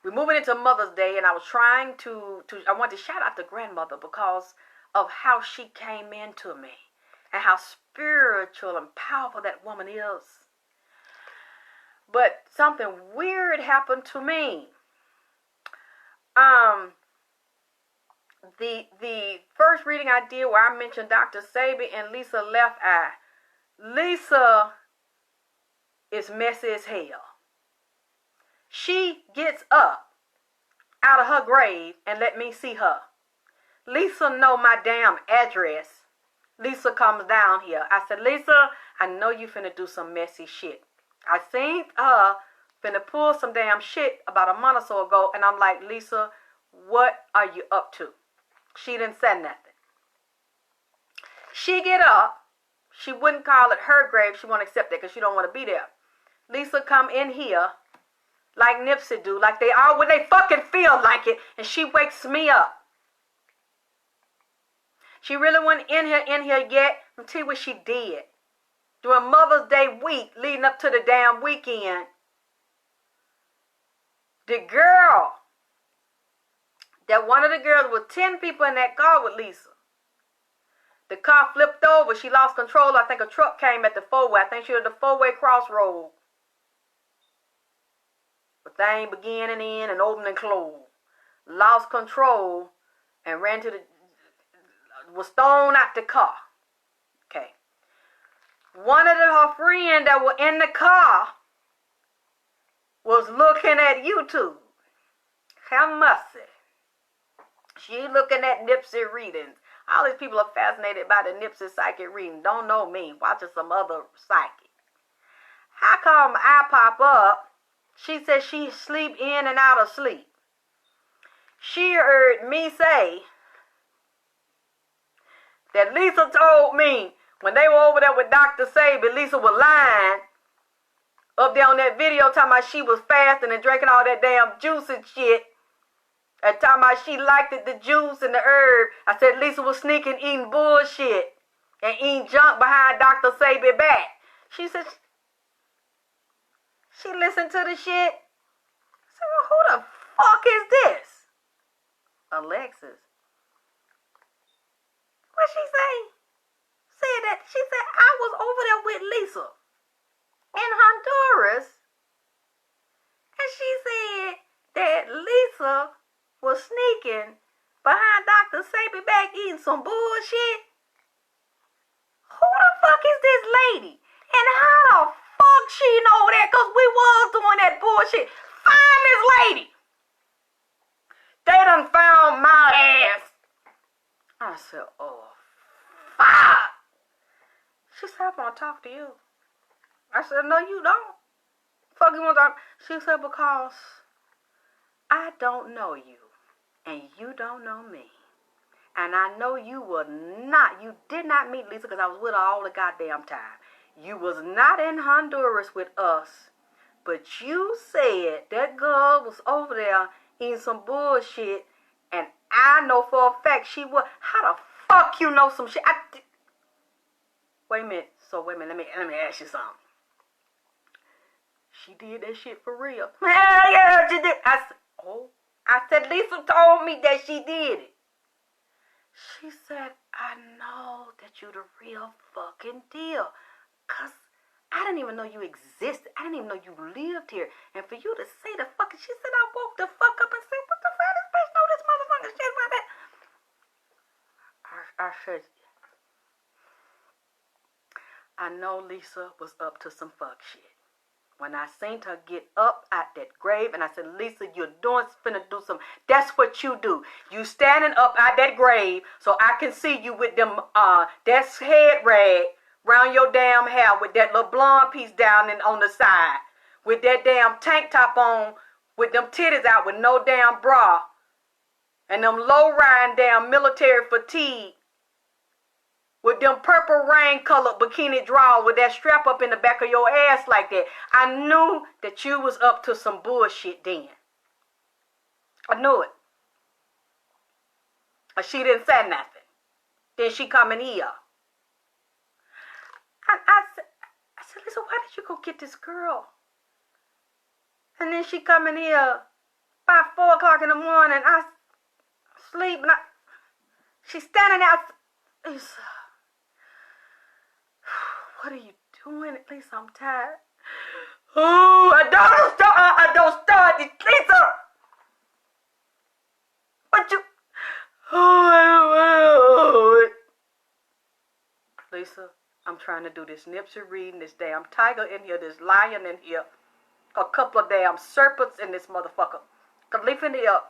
We're moving into Mother's Day, and I was trying I wanted to shout out the grandmother because of how she came into me and how spiritual and powerful that woman is. But something weird happened to me. The first reading I did where I mentioned Dr. Sabi and Lisa Left Eye. Lisa is messy as hell. She gets up out of her grave and let me see her. Lisa know my damn address. Lisa comes down here. I said, Lisa, I know you finna do some messy shit. I seen her finna pull some damn shit about a month or so ago, and I'm like, Lisa, what are you up to? She didn't say nothing. She get up. She wouldn't call it her grave. She won't accept it because she don't want to be there. Lisa come in here like Nipsey do, like they are when they fucking feel like it, and she wakes me up. She really wasn't in here yet. I'll tell you what she did. During Mother's Day week, leading up to the damn weekend, the girl, that one of the girls with 10 people in that car with Lisa. The car flipped over. She lost control. I think a truck came at the 4-way. I think she was at the 4-way crossroad. The thing began and end and opened and closed. Lost control and ran to was thrown out the car. Okay. One of her friends that were in the car was looking at YouTube. Have mercy. She looking at Nipsey readings. All these people are fascinated by the Nipsey psychic reading. Don't know me. Watching some other psychic. How come I pop up? She said she sleep in and out of sleep. She heard me say that Lisa told me when they were over there with Dr. Sabi, Lisa was lying up there on that video talking about she was fasting and drinking all that damn juice and shit. And talking about she liked it, the juice and the herb. I said Lisa was sneaking eating bullshit and eating junk behind Dr. Sabi back. She said she listened to the shit. I said, well, who the fuck is this? Alexyss. What she say? She said I was over there with Lisa in Honduras. And she said that Lisa was sneaking behind Dr. Sabi back eating some bullshit. Who the fuck is this lady? And how the fuck she know that? Because we was doing that bullshit. Find this lady. They done found my ass. I said, oh, fuck. She said, I want to talk to you. I said, no, you don't. Fuck you want to talk. She said, because I don't know you, and you don't know me. And I know you did not meet Lisa because I was with her all the goddamn time. You was not in Honduras with us, but you said that girl was over there eating some bullshit, and I know for a fact she was. How the fuck you know some shit? Wait a minute. Let me ask you something. She did that shit for real. Yeah, she did. I said Lisa told me that she did it. She said, I know that you the real fucking deal. Cause I didn't even know you existed. I didn't even know you lived here. And for you to say the fucking, she said, I woke the fuck up and said, what the fuck, this bitch know this motherfucking shit like that. I said, I know Lisa was up to some fuck shit. When I seen her get up out that grave, and I said, Lisa, you're finna do something. That's what you do. You standing up out that grave so I can see you with them, that head rag around your damn hair with that little blonde piece down and on the side. With that damn tank top on, with them titties out with no damn bra. And them low-riding damn military fatigue. With them purple rain-colored bikini drawers with that strap up in the back of your ass like that. I knew that you was up to some bullshit then. I knew it. But she didn't say nothing. Then she come in here. I said, Lisa, why did you go get this girl? And then she come in here by 4 o'clock in the morning. I sleep and she's standing out. Lisa. What are you doing? At least I'm tired. Oh, I don't start this, Lisa. What you? Oh, Lisa, I'm trying to do this NIPSEY reading, this damn tiger in here, this lion in here, a couple of damn serpents in this motherfucker. The leaf in here.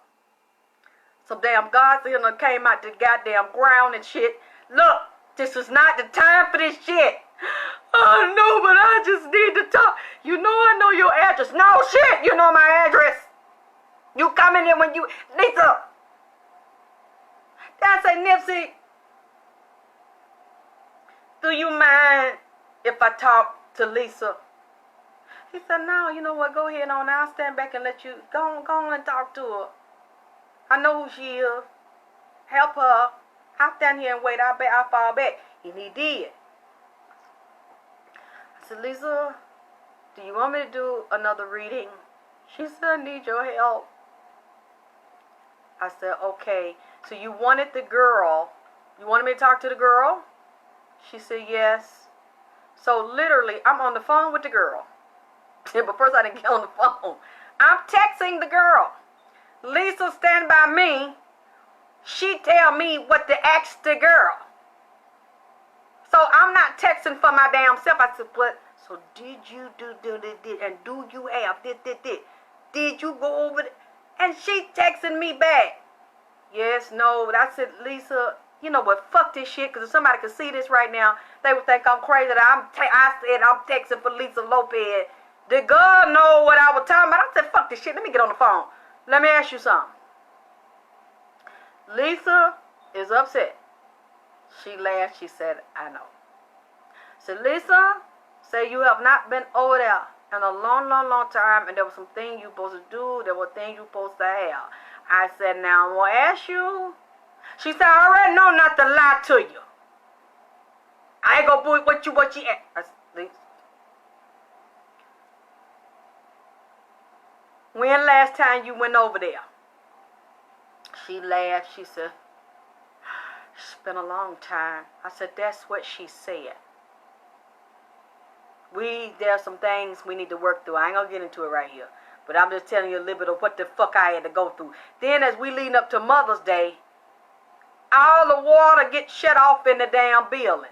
Some damn gods in here came out the goddamn ground and shit. Look, this is not the time for this shit. Oh, no, but I just need to talk. You know I know your address. No, shit, you know my address. You come in here when you... Lisa. I say, NIPSEY, do you mind if I talk to Lisa? He said, no, you know what, go ahead on. I'll stand back and let you... Go on and talk to her. I know who she is. Help her. I'll stand here and wait. I bet I'll fall back. And he did. I said, Lisa, do you want me to do another reading? She said, I need your help. I said, okay. So you wanted the girl. You wanted me to talk to the girl? She said, yes. So literally, I'm on the phone with the girl. But first I didn't get on the phone. I'm texting the girl. Lisa stand by me. She tell me what to ask the girl. So I'm not texting for my damn self. I said, but, so did you do and do you have this? Did you go over there? And she texting me back. Yes, no. I said, Lisa, you know what? Fuck this shit. Because if somebody could see this right now, they would think I'm crazy. That I said I'm texting for Lisa Lopez. The girl know what I was talking about. I said, fuck this shit. Let me get on the phone. Let me ask you something. Lisa is upset. She laughed. She said, I know. So Lisa, say you have not been over there in a long, long, long time, and there was some things you supposed to do. There were things you supposed to have. I said, now I'm going to ask you. She said, I already know not to lie to you. I ain't going to do what you asked. I said, Lisa. When last time you went over there? She laughed. She said, it's been a long time. I said, that's what she said. There's some things we need to work through. I ain't going to get into it right here. But I'm just telling you a little bit of what the fuck I had to go through. Then as we leading up to Mother's Day, all the water gets shut off in the damn building.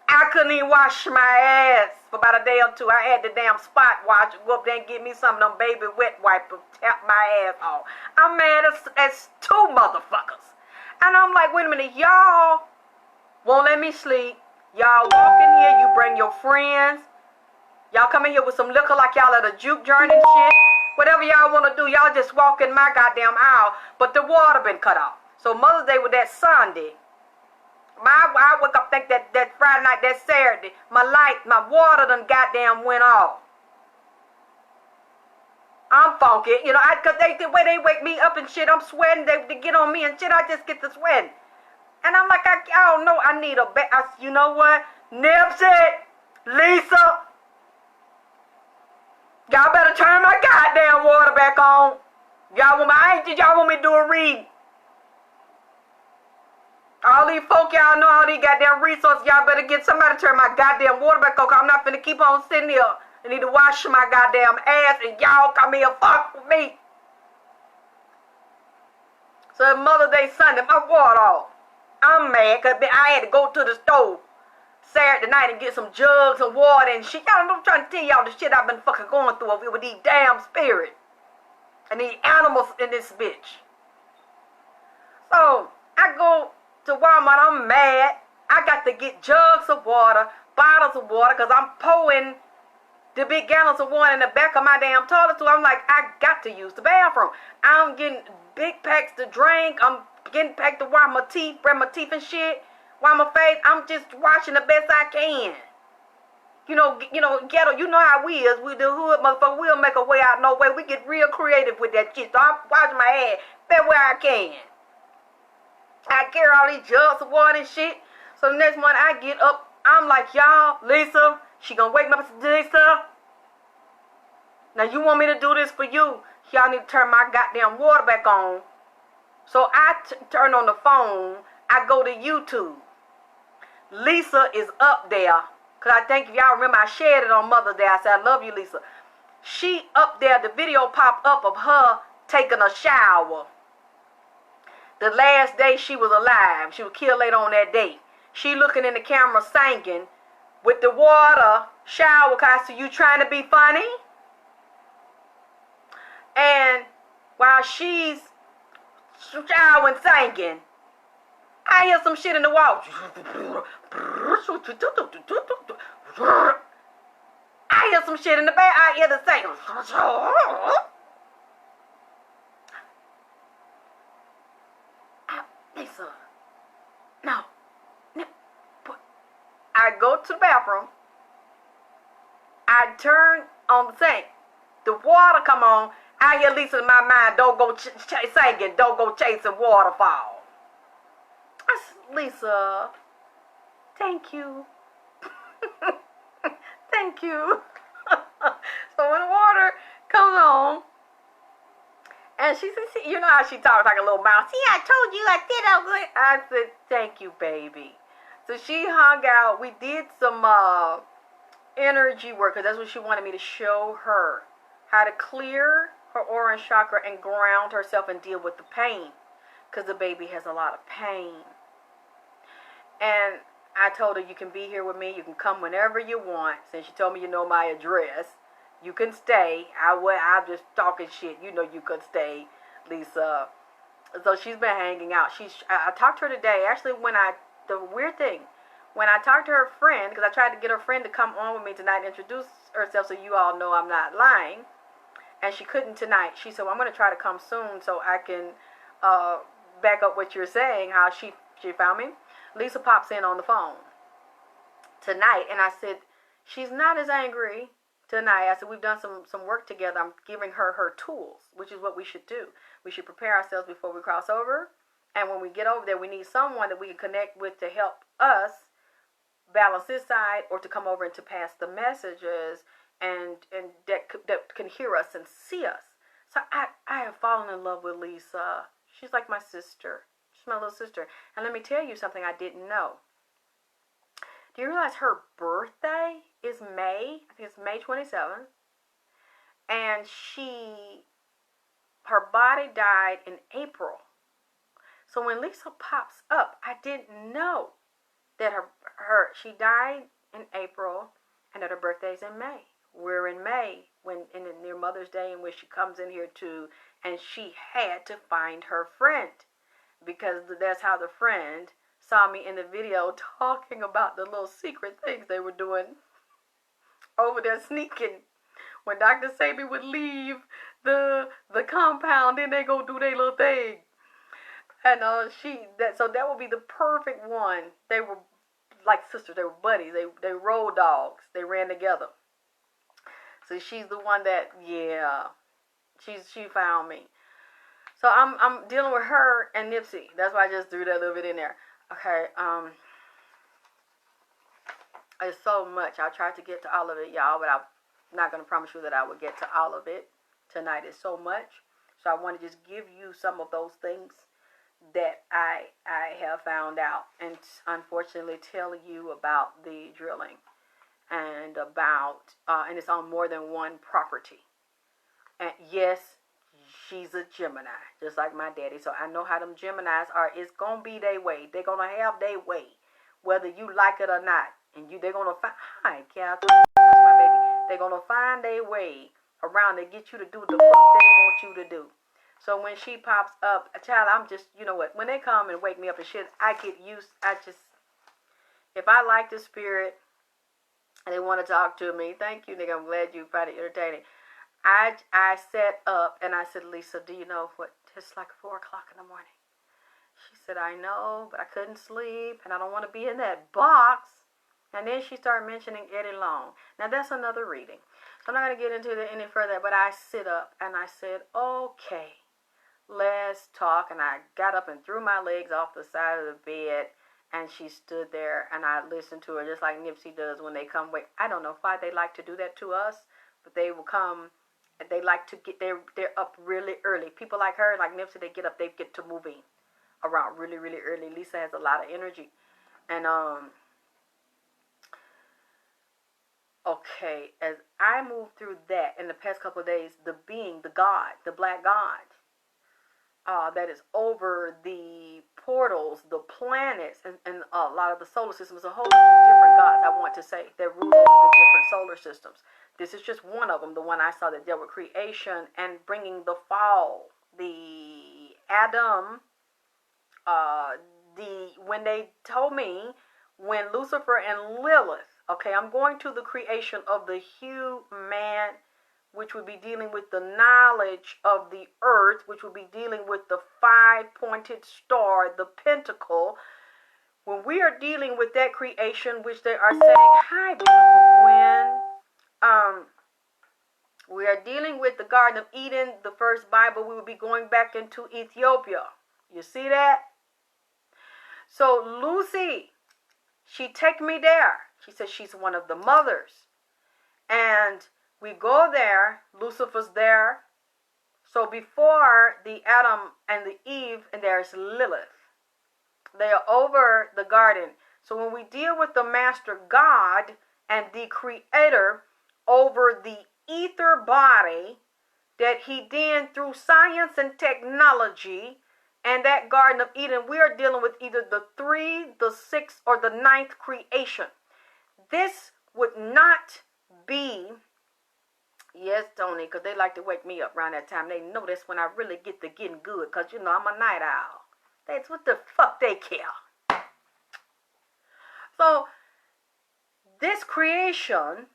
I couldn't even wash my ass for about a day or two. I had the damn spot wash. Go up there and get me some of them baby wet wipers. Tap my ass off. I'm mad as two motherfuckers. And I'm like, wait a minute. Y'all won't let me sleep. Y'all walk in here. You bring your friends. Y'all come in here with some liquor like y'all at a juke journey and shit. Whatever y'all want to do, y'all just walk in my goddamn aisle. But the water been cut off. So Mother's Day was that Sunday. I wake up think that Friday night, that Saturday, my water done goddamn went off. I'm funky, you know, cause the way they wake me up and shit, I'm sweating, they get on me and shit, I just get to sweating. And I'm like, I don't know, I need a bed. You know what? NIPSEY, Lisa, y'all better turn my goddamn water back on. Y'all want me to do a read? All these folk, y'all know all these goddamn resources, y'all better get somebody to turn my goddamn water back on, cause I'm not finna keep on sitting here. I need to wash my goddamn ass and y'all come here fuck with me. So Mother's Day Sunday, my water off. I'm mad because I had to go to the store Saturday night and get some jugs of water and shit. Y'all know I'm trying to tell y'all the shit I've been fucking going through with these damn spirits. And these animals in this bitch. So I go to Walmart, I'm mad. I got to get jugs of water, bottles of water, because I'm pouring the big gallons of water in the back of my damn toilet. So I'm like, I got to use the bathroom. I'm getting big packs to drink. I'm getting packed to wash my teeth, brush my teeth and shit. Wash my face. I'm just washing the best I can. You know, ghetto, you know how we is. We the hood motherfucker. We'll make a way out no way. We get real creative with that shit. So I'm washing my ass best way I can. I carry all these jugs of water and shit. So the next morning I get up. I'm like, y'all, Lisa, she gonna wake me up and say, Lisa, now you want me to do this for you? Y'all need to turn my goddamn water back on. So I turn on the phone. I go to YouTube. Lisa is up there. Because I think if y'all remember, I shared it on Mother's Day. I said, I love you, Lisa. She up there. The video popped up of her taking a shower. The last day she was alive. She was killed later on that day. She looking in the camera singing with the water shower. Cause you trying to be funny? And while she's showering singing, I hear some shit in the wall. I hear some shit in the back. I hear the singing. Lisa, no. I go to the bathroom. I turn on the sink. The water come on. I hear Lisa in my mind, don't go singing, don't go chasing waterfall. I said, Lisa, thank you. Thank you. So when the water comes on, and she said, you know how she talks like a little mouse. See, I told you I did all good. I said, thank you, baby. So she hung out. We did some energy work, because that's what she wanted me to show her. How to clear her orange chakra and ground herself and deal with the pain. Because the baby has a lot of pain. And I told her, you can be here with me. You can come whenever you want. Since she told me you know my address, you can stay. I'm just talking shit. You know you could stay, Lisa. So she's been hanging out. I talked to her today. Actually, the weird thing, when I talked to her friend, because I tried to get her friend to come on with me tonight and introduce herself so you all know I'm not lying, and she couldn't tonight. She said, well, I'm going to try to come soon so I can back up what you're saying, how she found me. Lisa pops in on the phone tonight, and I said, she's not as angry tonight. I said, we've done some work together. I'm giving her tools, which is what we should do. We should prepare ourselves before we cross over. And when we get over there, we need someone that we can connect with to help us balance this side, or to come over and to pass the messages and that can hear us and see us. So I have fallen in love with Lisa. She's like my sister. She's my little sister. And let me tell you something I didn't know. Do you realize her birthday is May? I think it's May 27th. And her body died in April. So when Lisa pops up, I didn't know that she died in April and that her birthday's in May. We're in May, near Mother's Day, in which she comes in here too, and she had to find her friend, because that's how the friend saw me in the video talking about the little secret things they were doing over there sneaking. When Dr. Sabi would leave the compound, then they go do their little thing. And so that would be the perfect one. They were like sisters, they were buddies, they road dogs, they ran together. So she's the one that, yeah, she found me. So I'm dealing with her and NIPSEY. That's why I just threw that little bit in there. Okay, it's so much. I tried to get to all of it, y'all, but I'm not gonna promise you that I would get to all of it tonight. It's so much. So I want to just give you some of those things that I have found out, and unfortunately tell you about the drilling and about and it's on more than one property. And yes, she's a Gemini, just like my daddy. So I know how them Geminis are. It's gonna be their way. They're gonna have their way, whether you like it or not. And they're gonna find. Hi, Catherine. That's my baby. They're gonna find their way around to get you to do the fuck they want you to do. So when she pops up, a child, I'm just, you know what? When they come and wake me up and shit, I get used. If I like the spirit and they want to talk to me, thank you, nigga. I'm glad you find it entertaining. I sat up and I said, Lisa, do you know what? It's like 4 o'clock in the morning. She said, I know, but I couldn't sleep and I don't want to be in that box. And then she started mentioning Eddie Long. Now that's another reading. So I'm not going to get into it any further, but I sit up and I said, okay, let's talk. And I got up and threw my legs off the side of the bed, and she stood there, and I listened to her just like NIPSEY does when they come wake. I don't know why they like to do that to us, but they will come. They like to get, they're up really early. People like her, like NIPSEY, they get to moving around really, really early. Lisa has a lot of energy. And, okay, as I moved through that in the past couple of days, the being, the God, the black God, that is over the portals, the planets, and a lot of the solar systems, a whole bunch of different gods, I want to say, that rule over the different solar systems. This is just one of them, the one I saw that dealt with creation and bringing the fall, the Adam, when they told me, when Lucifer and Lilith, okay, I'm going to the creation of the human, which would be dealing with the knowledge of the earth, which would be dealing with the 5-pointed star, the pentacle. When we are dealing with that creation, which they are saying, hi, beautiful Gwen. We are dealing with the Garden of Eden, the first Bible. We will be going back into Ethiopia. You see that? So Lucy, she take me there. She says she's one of the mothers. And we go there. Lucifer's there. So before the Adam and the Eve, and there's Lilith. They are over the garden. So when we deal with the master God and the creator over the ether body that he then through science and technology and that Garden of Eden, we are dealing with either the 3, the 6, or the 9th creation. This would not be, yes, Tony, because they like to wake me up around that time. They know that's when I really get to getting good, because, you know, I'm a night owl. That's what the fuck they care. So, this creation,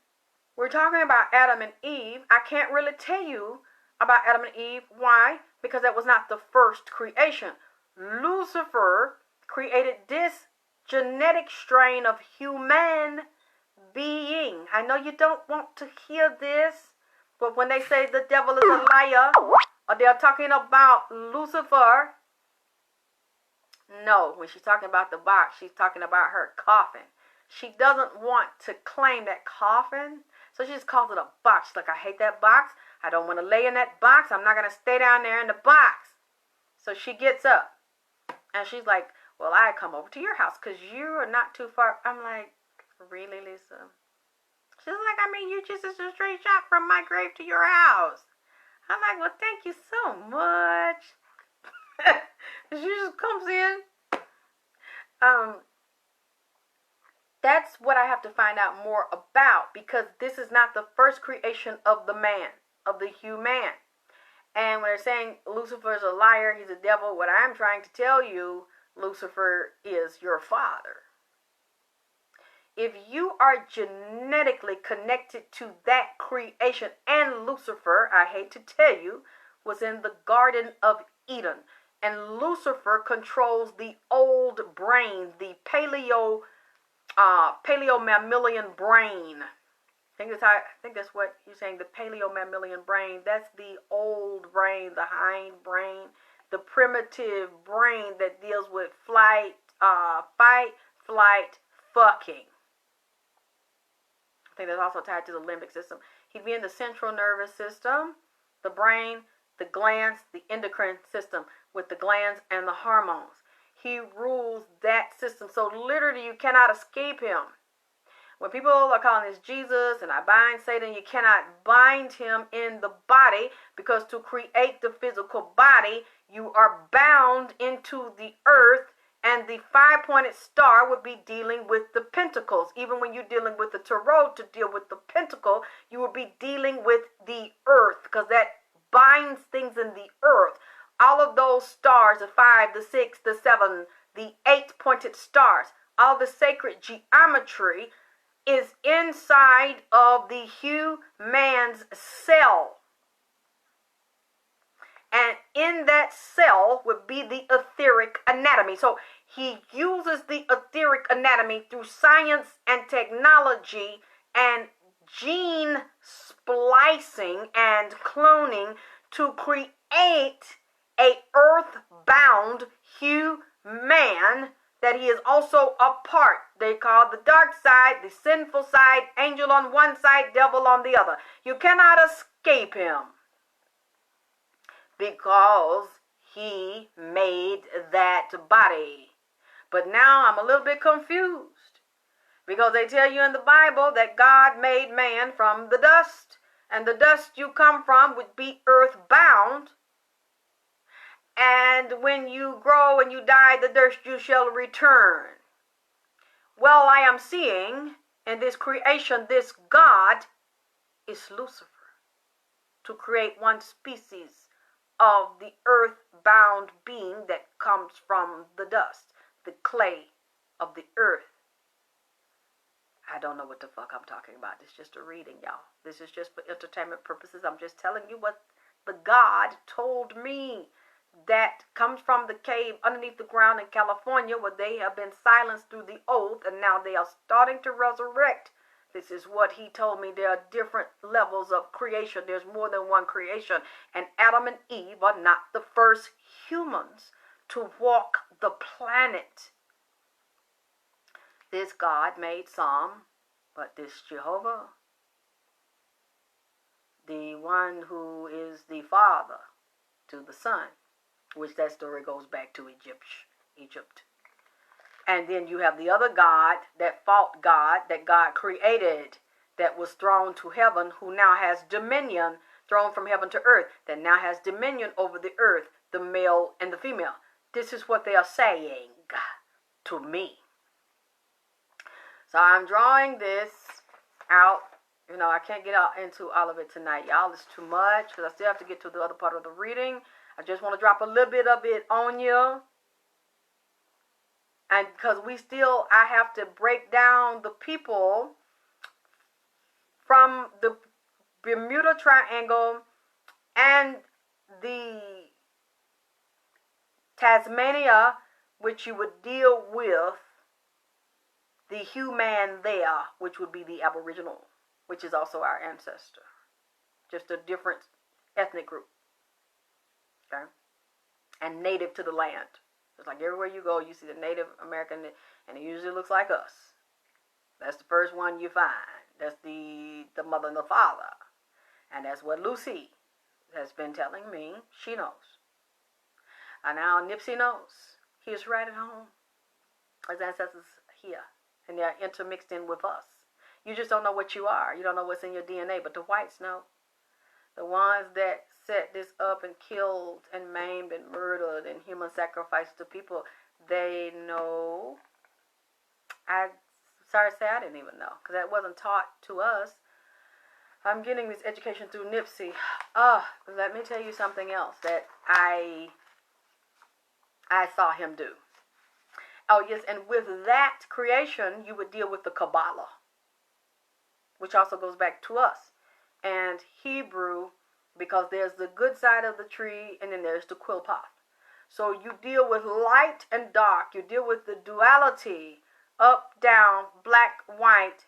we're talking about Adam and Eve. I can't really tell you about Adam and Eve. Why? Because that was not the first creation. Lucifer created this genetic strain of human being. I know you don't want to hear this, but when they say the devil is a liar, or they're talking about Lucifer, no, when she's talking about the box, she's talking about her coffin. She doesn't want to claim that coffin, so she just calls it a box. She's like, I hate that box. I don't want to lay in that box. I'm not going to stay down there in the box. So she gets up, and she's like, well, I come over to your house because you are not too far. I'm like, really, Lisa? She's like, I mean, you just is a straight shot from my grave to your house. I'm like, well, thank you so much. She just comes in. That's what I have to find out more about, because this is not the first creation of the man, of the human. And when they're saying Lucifer's a liar, he's a devil, what I'm trying to tell you, Lucifer is your father. If you are genetically connected to that creation, and Lucifer, I hate to tell you, was in the Garden of Eden. And Lucifer controls the old brain, the paleo-mammalian brain. I think that's what you're saying, the paleo-mammalian brain. That's the old brain, the hind brain, the primitive brain that deals with fight, flight, fucking. I think that's also tied to the limbic system. He'd be in the central nervous system, the brain, the glands, the endocrine system with the glands and the hormones. He rules that system. So literally you cannot escape him. When people are calling this Jesus and I bind Satan, you cannot bind him in the body, because to create the physical body, you are bound into the earth, and the five-pointed star would be dealing with the pentacles. Even when you're dealing with the tarot to deal with the pentacle, you will be dealing with the earth, because that binds things in the earth. All of those stars, the 5, the 6, the 7, the 8-pointed stars, all the sacred geometry is inside of the human's cell. And in that cell would be the etheric anatomy. So he uses the etheric anatomy through science and technology and gene splicing and cloning to create a earth-bound human that he is also a part. They call the dark side, the sinful side, angel on one side, devil on the other. You cannot escape him, because he made that body. But now I'm a little bit confused, because they tell you in the Bible that God made man from the dust, and the dust you come from would be earthbound. And when you grow and you die, the dust you shall return. Well, I am seeing in this creation, this God is Lucifer, to create one species of the earth-bound being that comes from the dust, the clay of the earth. I don't know what the fuck I'm talking about. It's just a reading, y'all. This is just for entertainment purposes. I'm just telling you what the God told me. That comes from the cave underneath the ground in California, where they have been silenced through the oath, and now they are starting to resurrect. This is what he told me. There are different levels of creation. There's more than one creation. And Adam and Eve are not the first humans to walk the planet. This God made some, but this Jehovah, the one who is the father to the son, which that story goes back to Egypt. And then you have the other God, that false God that God created, that was thrown to heaven, who now has dominion, thrown from heaven to earth, that now has dominion over the earth, the male and the female. This is what they are saying to me. So I'm drawing this out. You know, I can't get out into all of it tonight, y'all. It's too much, because I still have to get to the other part of the reading. I just want to drop a little bit of it on you. And because I have to break down the people from the Bermuda Triangle and the Tasmania, which you would deal with the human there, which would be the Aboriginal, which is also our ancestor. Just a different ethnic group. Okay? And native to the land. It's like everywhere you go, you see the Native American, and it usually looks like us. That's the first one you find. That's the mother and the father. And that's what Lucy has been telling me. She knows. And now NIPSEY knows. He's right at home. His ancestors here. And they're intermixed in with us. You just don't know what you are. You don't know what's in your DNA. But the whites know. The ones that set this up and killed and maimed and murdered and human sacrifice to people, they know. Sorry to say I didn't even know, because that wasn't taught to us. I'm getting this education through NIPSEY. Let me tell you something else that I saw him do. Oh, yes, and with that creation, you would deal with the Kabbalah, which also goes back to us. And Hebrew, because there's the good side of the tree, and then there's the Quilpath. So you deal with light and dark. You deal with the duality, up, down, black, white.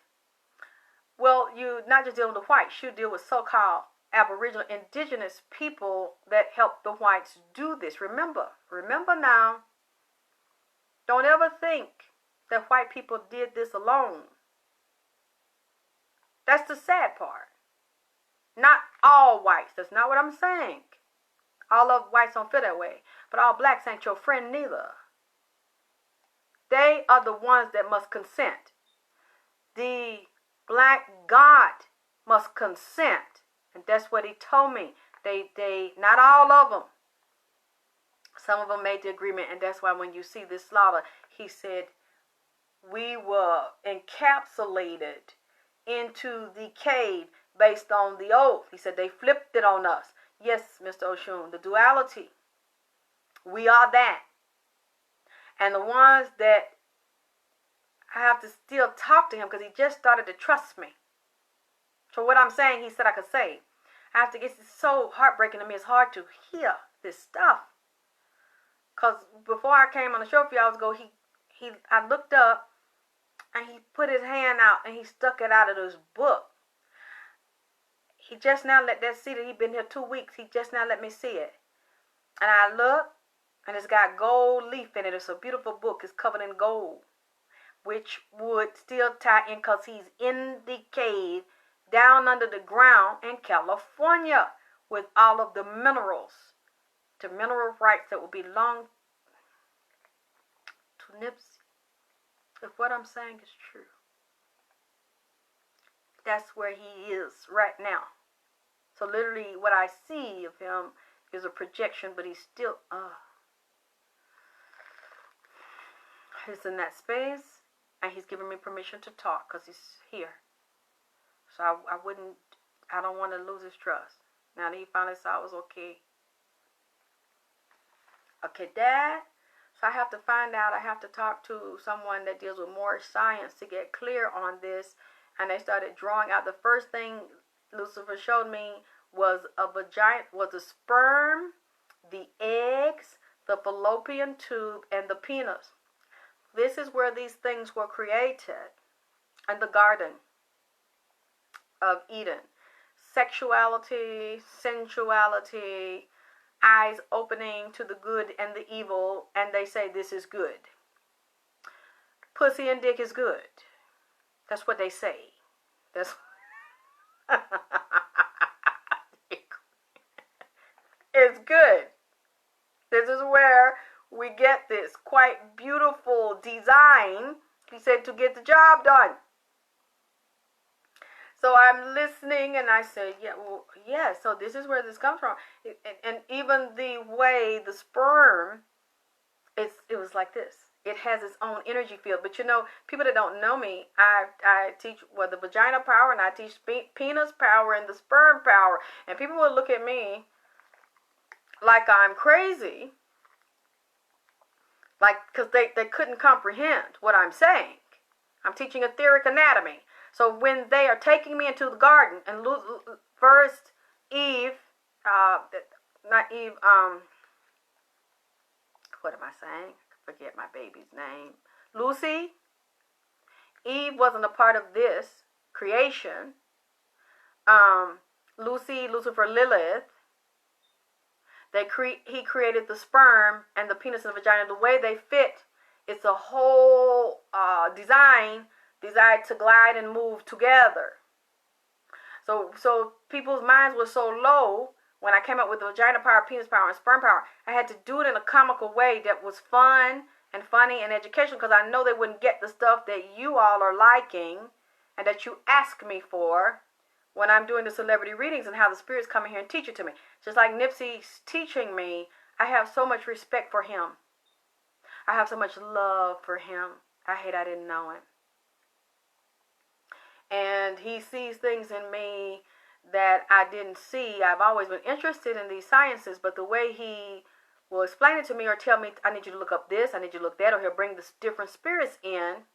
Well, you not just deal with the whites, you deal with so-called Aboriginal indigenous people that help the whites do this. Remember now, don't ever think that white people did this alone. That's the sad part. Not all whites. That's not what I'm saying. All of whites don't feel that way. But all blacks ain't your friend neither. They are the ones that must consent. The black God must consent. And that's what he told me. They not all of them. Some of them made the agreement. And that's why when you see this slaughter, he said, we were encapsulated into the cave based on the oath. He said they flipped it on us. Yes, Mr. Oshun, the duality. We are that. And the ones that I have to still talk to him because he just started to trust me. So what I'm saying, he said I could say. I have to get, it's so heartbreaking to me. It's hard to hear this stuff. Because before I came on the show a few hours ago, I looked up and he put his hand out and he stuck it out of this book. He just now let that see that he'd been here 2 weeks. He just now let me see it. And I look, and it's got gold leaf in it. It's a beautiful book. It's covered in gold, which would still tie in because he's in the cave down under the ground in California with all of the minerals, the mineral rights that will belong to NIPSEY. If what I'm saying is true, that's where he is right now. So literally what I see of him is a projection, but he's still, he's in that space, and he's giving me permission to talk because he's here. So I don't want to lose his trust. Now that he finally saw I was okay. Okay, Dad. So I have to find out, I have to talk to someone that deals with more science to get clear on this. And they started drawing out. The first thing Lucifer showed me was a vagina, was a sperm, the eggs, the fallopian tube, and the penis. This is where these things were created in the Garden of Eden. Sexuality, sensuality, eyes opening to the good and the evil, and they say this is good. Pussy and dick is good. That's what they say. That's it's good. This is where we get this quite beautiful design. He said to get the job done. So I'm listening and I said, yeah, well, yeah, so this is where this comes from. And even the way the sperm, it was like this. It has its own energy field. But you know, people that don't know me, I teach the vagina power, and I teach penis power and the sperm power. And people will look at me like I'm crazy. Like, because they couldn't comprehend what I'm saying. I'm teaching etheric anatomy. So when they are taking me into the garden, and first Eve, not Eve, what am I saying? Forget my baby's name. Lucy. Eve wasn't a part of this creation. Lucy, Lucifer, Lilith. He created the sperm and the penis and the vagina. The way they fit, it's a whole design designed to glide and move together. So people's minds were so low. When I came up with the vagina power, penis power, and sperm power, I had to do it in a comical way that was fun and funny and educational, because I know they wouldn't get the stuff that you all are liking and that you ask me for when I'm doing the celebrity readings and how the spirits come in here and teach it to me. Just like NIPSEY's teaching me, I have so much respect for him. I have so much love for him. I hate I didn't know him. And he sees things in me that I didn't see. I've always been interested in these sciences, but the way he will explain it to me or tell me, I need you to look up this, I need you to look that, or he'll bring the different spirits in.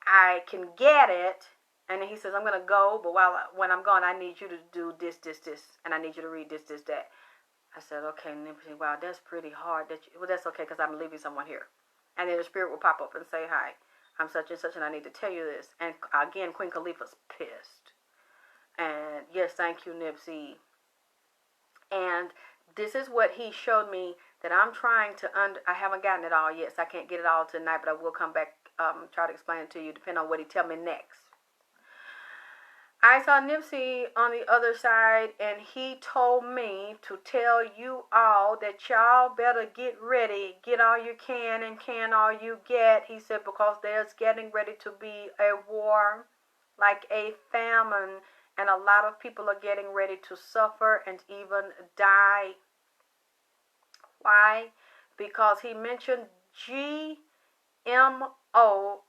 I can get it, and then he says, I'm going to go, but when I'm gone, I need you to do this, and I need you to read this, that. I said, okay, NIPSEY, wow, that's pretty hard. Well, that's okay, because I'm leaving someone here. And then the spirit will pop up and say, hi, I'm such and such, and I need to tell you this. And again, Queen Khalifa's pissed. And yes, thank you, NIPSEY. And this is what he showed me that I'm trying to I haven't gotten it all yet, so I can't get it all tonight, but I will come back, try to explain it to you, depending on what he tell me next. I saw NIPSEY on the other side, and he told me to tell you all that y'all better get ready, get all you can and can all you get. He said, because there's getting ready to be a war, like a famine, and a lot of people are getting ready to suffer and even die. Why? Because he mentioned GMO,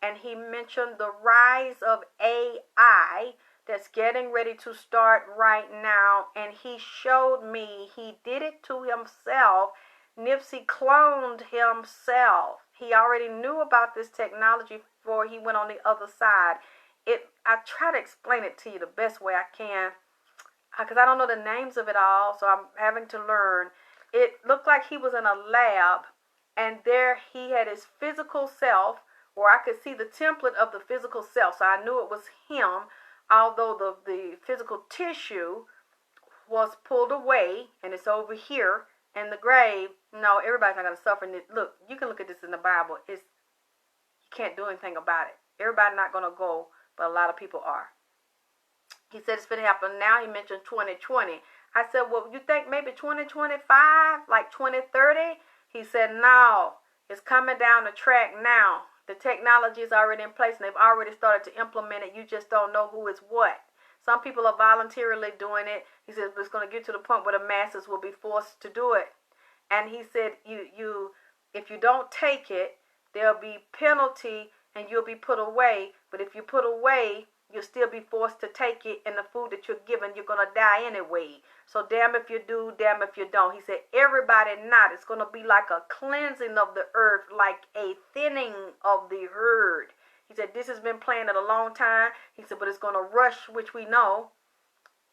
and he mentioned the rise of AI that's getting ready to start right now. And he showed me he did it to himself. NIPSEY cloned himself. He already knew about this technology before he went on the other side. I try to explain it to you the best way I can, because I don't know the names of it all, so I'm having to learn. It looked like he was in a lab, and there he had his physical self, where I could see the template of the physical self, so I knew it was him, although the physical tissue was pulled away, and it's over here in the grave. No, everybody's not going to suffer. Look, you can look at this in the Bible. You can't do anything about it. Everybody's not going to go, but a lot of people are. He said it's going to happen now. He mentioned 2020. I said, well, you think maybe 2025, like 2030? He said, no, it's coming down the track now. The technology is already in place, and they've already started to implement it. You just don't know who is what. Some people are voluntarily doing it. He said, but it's going to get to the point where the masses will be forced to do it. And he said, if you don't take it, there'll be penalty, and you'll be put away. But if you put away, you'll still be forced to take it, and the food that you're given, you're going to die anyway. So damn if you do, damn if you don't. He said, everybody not. It's going to be like a cleansing of the earth, like a thinning of the herd. He said, this has been planned at a long time. He said, but it's going to rush, which we know.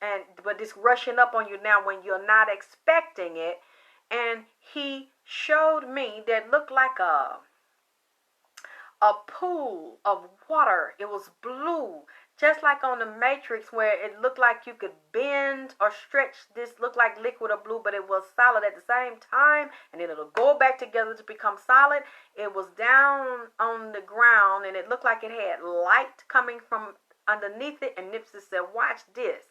But it's rushing up on you now when you're not expecting it. And he showed me that looked like a pool of water. It was blue, just like on the Matrix, where it looked like you could bend or stretch. This looked like liquid or blue, but it was solid at the same time, and then it'll go back together to become solid. It was down on the ground, and it looked like it had light coming from underneath it. And NIPSEY said, watch this.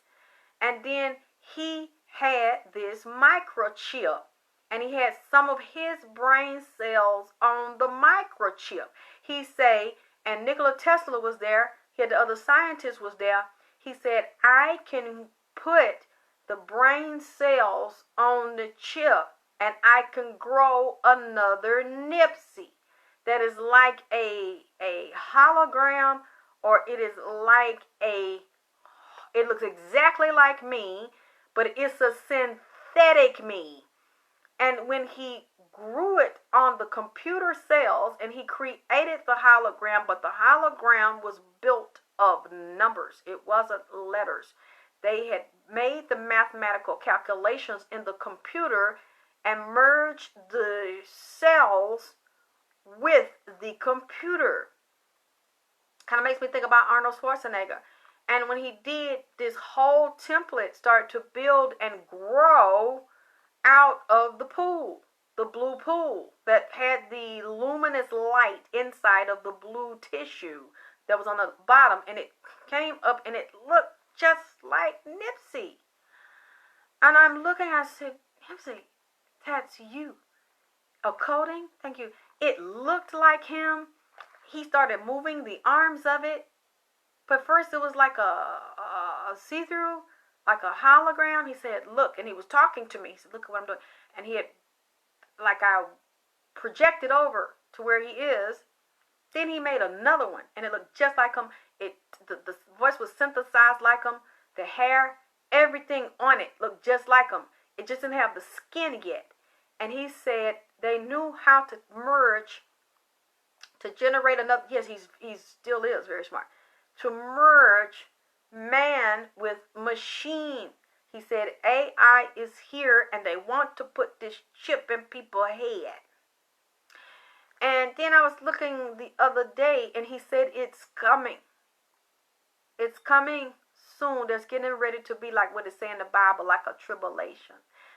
And then he had this microchip, and he had some of his brain cells on the microchip. He said, and Nikola Tesla was there. He had the other scientists was there. He said, I can put the brain cells on the chip, and I can grow another NIPSEY that is like a hologram, or it is like it looks exactly like me, but it's a synthetic me. And when he grew it on the computer cells, and he created the hologram, but the hologram was built of numbers. It wasn't letters. They had made the mathematical calculations in the computer and merged the cells with the computer. Kind of makes me think about Arnold Schwarzenegger. And when he did, this whole template started to build and grow out of the pool, the blue pool that had the luminous light inside of the blue tissue that was on the bottom, and it came up and it looked just like NIPSEY. And I'm looking, I said, NIPSEY, that's you. A coating? Thank you. It looked like him. He started moving the arms of it. But first it was like a see-through, like a hologram. He said, look, and he was talking to me. He said, look at what I'm doing. And he had, like, I projected over to where he is. Then he made another one, and it looked just like him. The voice was synthesized like him. The hair, everything on it looked just like him. It just didn't have the skin yet. And he said they knew how to merge, to generate another, yes, he still is very smart, to merge man with machine. He said AI is here and they want to put this chip in people's head. And then I was looking the other day and he said it's coming. It's coming soon. There's getting ready to be like what it say in the Bible, like a tribulation.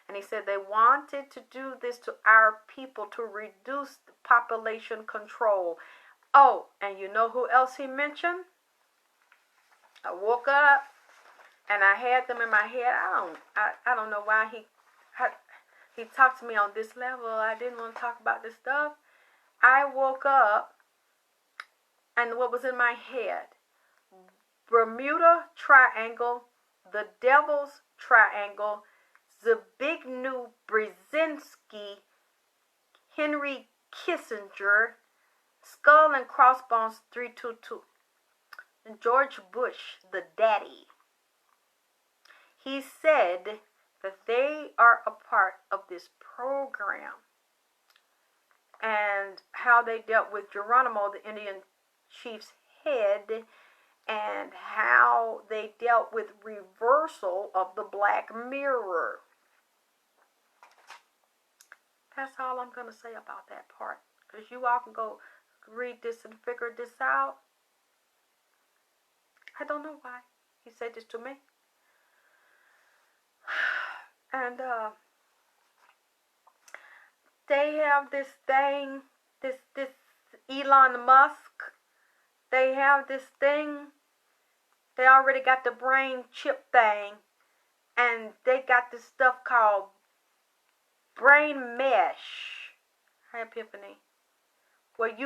And he said they wanted to do this to our people to reduce the population control. Oh, and you know who else he mentioned? I woke up and I had them in my head. I don't know why he talked to me on this level. I didn't want to talk about this stuff. I woke up and what was in my head? Bermuda Triangle, the Devil's Triangle, Zbigniew Brzezinski, Henry Kissinger, Skull and Crossbones 322, and George Bush, the daddy. He said that they are a part of this program and how they dealt with Geronimo, the Indian chief's head, and how they dealt with reversal of the Black Mirror. That's all I'm going to say about that part. Because you all can go read this and figure this out. I don't know why he said this to me. And they have this thing, this Elon Musk. They have this thing. They already got the brain chip thing. And they got this stuff called brain mesh. Hi, Epiphany. Where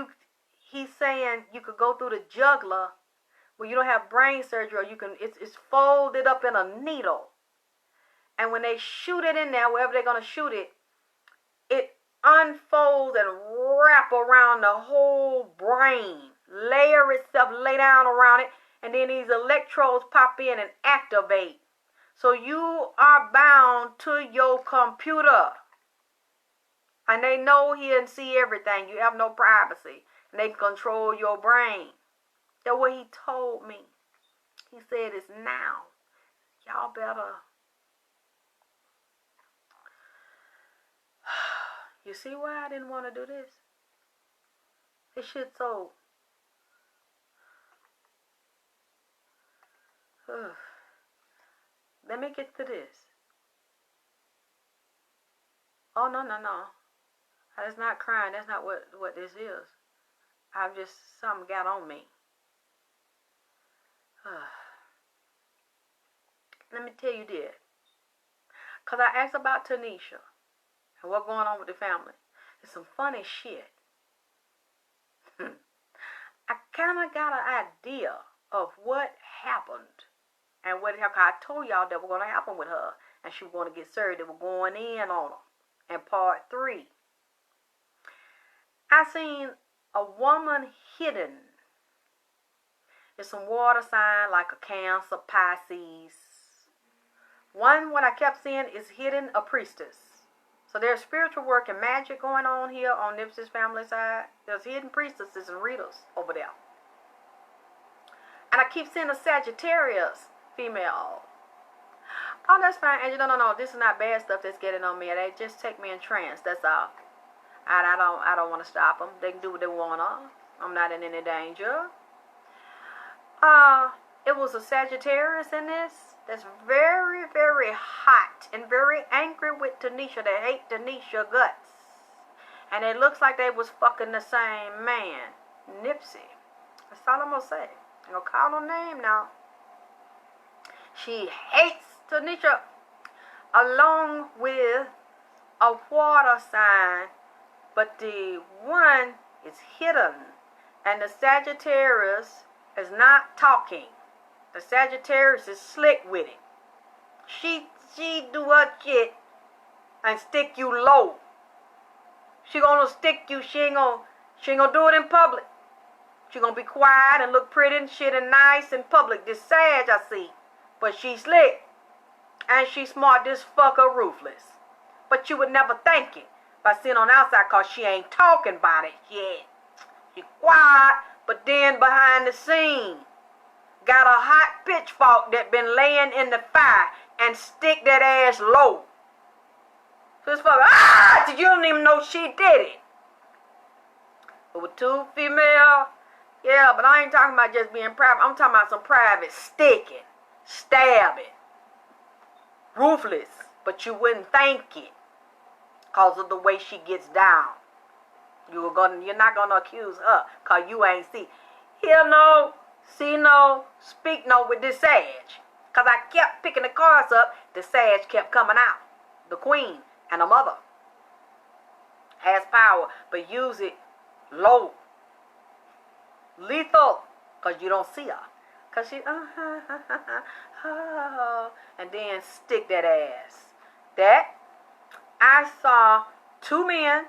he's saying you could go through the jugular where you don't have brain surgery, or you can, it's folded up in a needle. And when they shoot it in there, wherever they're going to shoot it, it unfolds and wrap around the whole brain. Layer itself, lay down around it, and then these electrodes pop in and activate. So you are bound to your computer. And they know here and see everything. You have no privacy. And they can control your brain. That's what he told me. He said it's now. Y'all better. You see why I didn't want to do this? This shit so. Let me get to this. Oh, no. That's not crying. That's not what this is. I've just, something got on me. Let me tell you this. Because I asked about Tanisha and what's going on with the family. It's some funny shit. I kind of got an idea of what happened. And what happened. I told y'all that was going to happen with her. And she was going to get served. They were going in on her. In part 3. I seen a woman hidden. It's some water sign like a Cancer, Pisces. One, what I kept seeing is hidden, a priestess. So there's spiritual work and magic going on here on NIPSEY's family side. There's hidden priestesses and readers over there. And I keep seeing a Sagittarius female. Oh, that's fine, Angie. No. This is not bad stuff that's getting on me. They just take me in trance. That's all. And I don't want to stop them. They can do what they want to. I'm not in any danger. It was a Sagittarius in this that's very, very hot and very angry with Tanisha. They hate Tanisha guts. And it looks like they was fucking the same man. NIPSEY. That's all I'm going to say. I'm going to call her name now. She hates Tanisha along with a water sign. But the one is hidden. And the Sagittarius is not talking. The Sagittarius is slick with it. She do her shit and stick you low. She gonna stick you. She ain't gonna do it in public. She gonna be quiet and look pretty and shit and nice in public. This Sag I see, but she slick and she smart. This fucker ruthless. But you would never think it. by sitting on the outside because she ain't talking about it yet. She quiet, but then behind the scene, got a hot pitchfork that been laying in the fire and stick that ass low. So this fucker, you don't even know she did it. But with two female, yeah, but I ain't talking about just being private. I'm talking about some private sticking, stabbing, ruthless, but you wouldn't think it because of the way she gets down. You're not gonna accuse her because you ain't hear no, see no, speak no with this sage. Because I kept picking the cards up, the sage kept coming out. The queen and the mother has power, but use it low. Lethal, because you don't see her. Because she, and then stick that ass. That, I saw two men,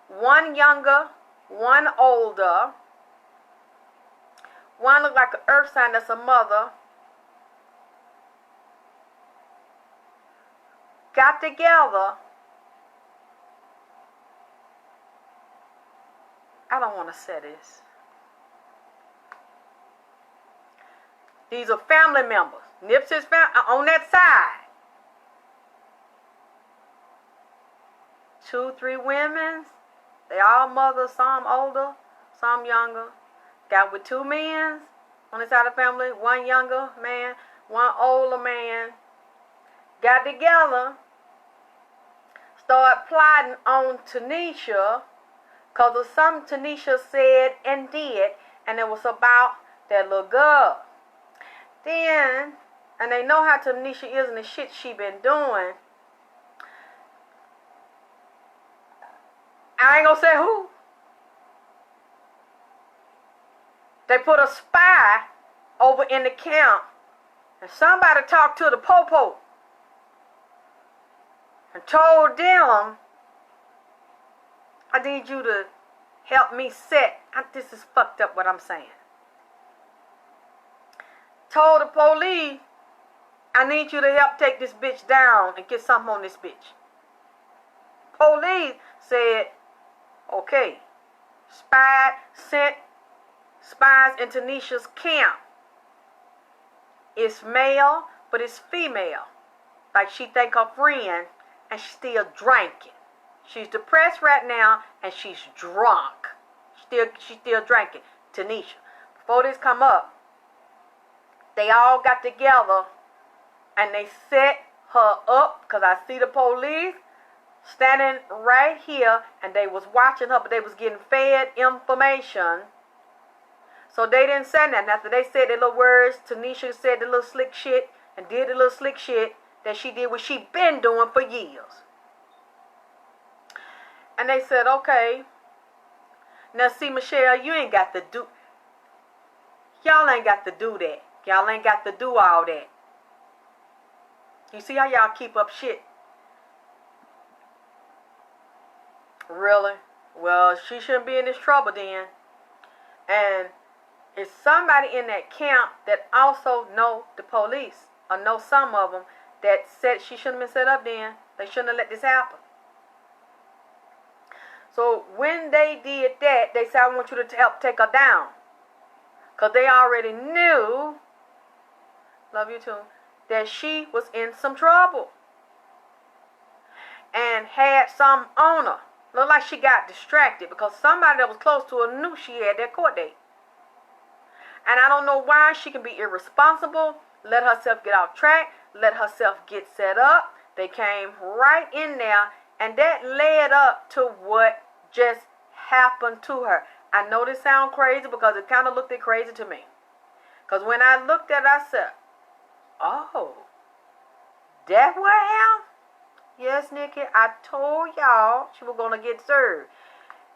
one younger, one older. One looked like an earth sign, that's a mother. Got together. I don't want to say this. These are family members. NIPSEY's family on that side. 2, 3 women. They all mothers, some older, some younger. Got with 2 men on the side of the family. 1 younger man, 1 older man. Got together. Started plotting on Tanisha. Because of something Tanisha said and did. And it was about that little girl. Then, and they know how Tanisha is and the shit she been doing. I ain't gonna say who. They put a spy over in the camp. And somebody talked to the popo. And told them, I need you to help me set. This is fucked up what I'm saying. Told the police, I need you to help take this bitch down and get something on this bitch. Police said, okay. Sent spies in Tanisha's camp. It's male, but it's female. Like she think her friend, and she's still drinking. She's depressed right now, and she's drunk. She's still drinking. Tanisha. Before this come up, they all got together, and they set her up, because I see the police standing right here, and they was watching her, but they was getting fed information. So they didn't say nothing. After they said their little words, Tanisha said the little slick shit, and did the little slick shit that she did, what she been doing for years. And they said, okay. Now see, Michelle, you ain't got to do, y'all ain't got to do that. Y'all ain't got to do all that. You see how y'all keep up shit? Really? Well, she shouldn't be in this trouble then. And it's somebody in that camp that also know the police, or know some of them, that said she shouldn't have been set up then. They shouldn't have let this happen. So when they did that, they said, I want you to help take her down. Because they already knew, love you too, that she was in some trouble. And had some on her. Looked like she got distracted because somebody that was close to her knew she had that court date. And I don't know why she can be irresponsible, let herself get off track, let herself get set up. They came right in there, and that led up to what just happened to her. I know this sounds crazy because it kind of looked crazy to me. Because when I looked at it, I said, oh, that's what happened? Yes, Nikki, I told y'all she was going to get served.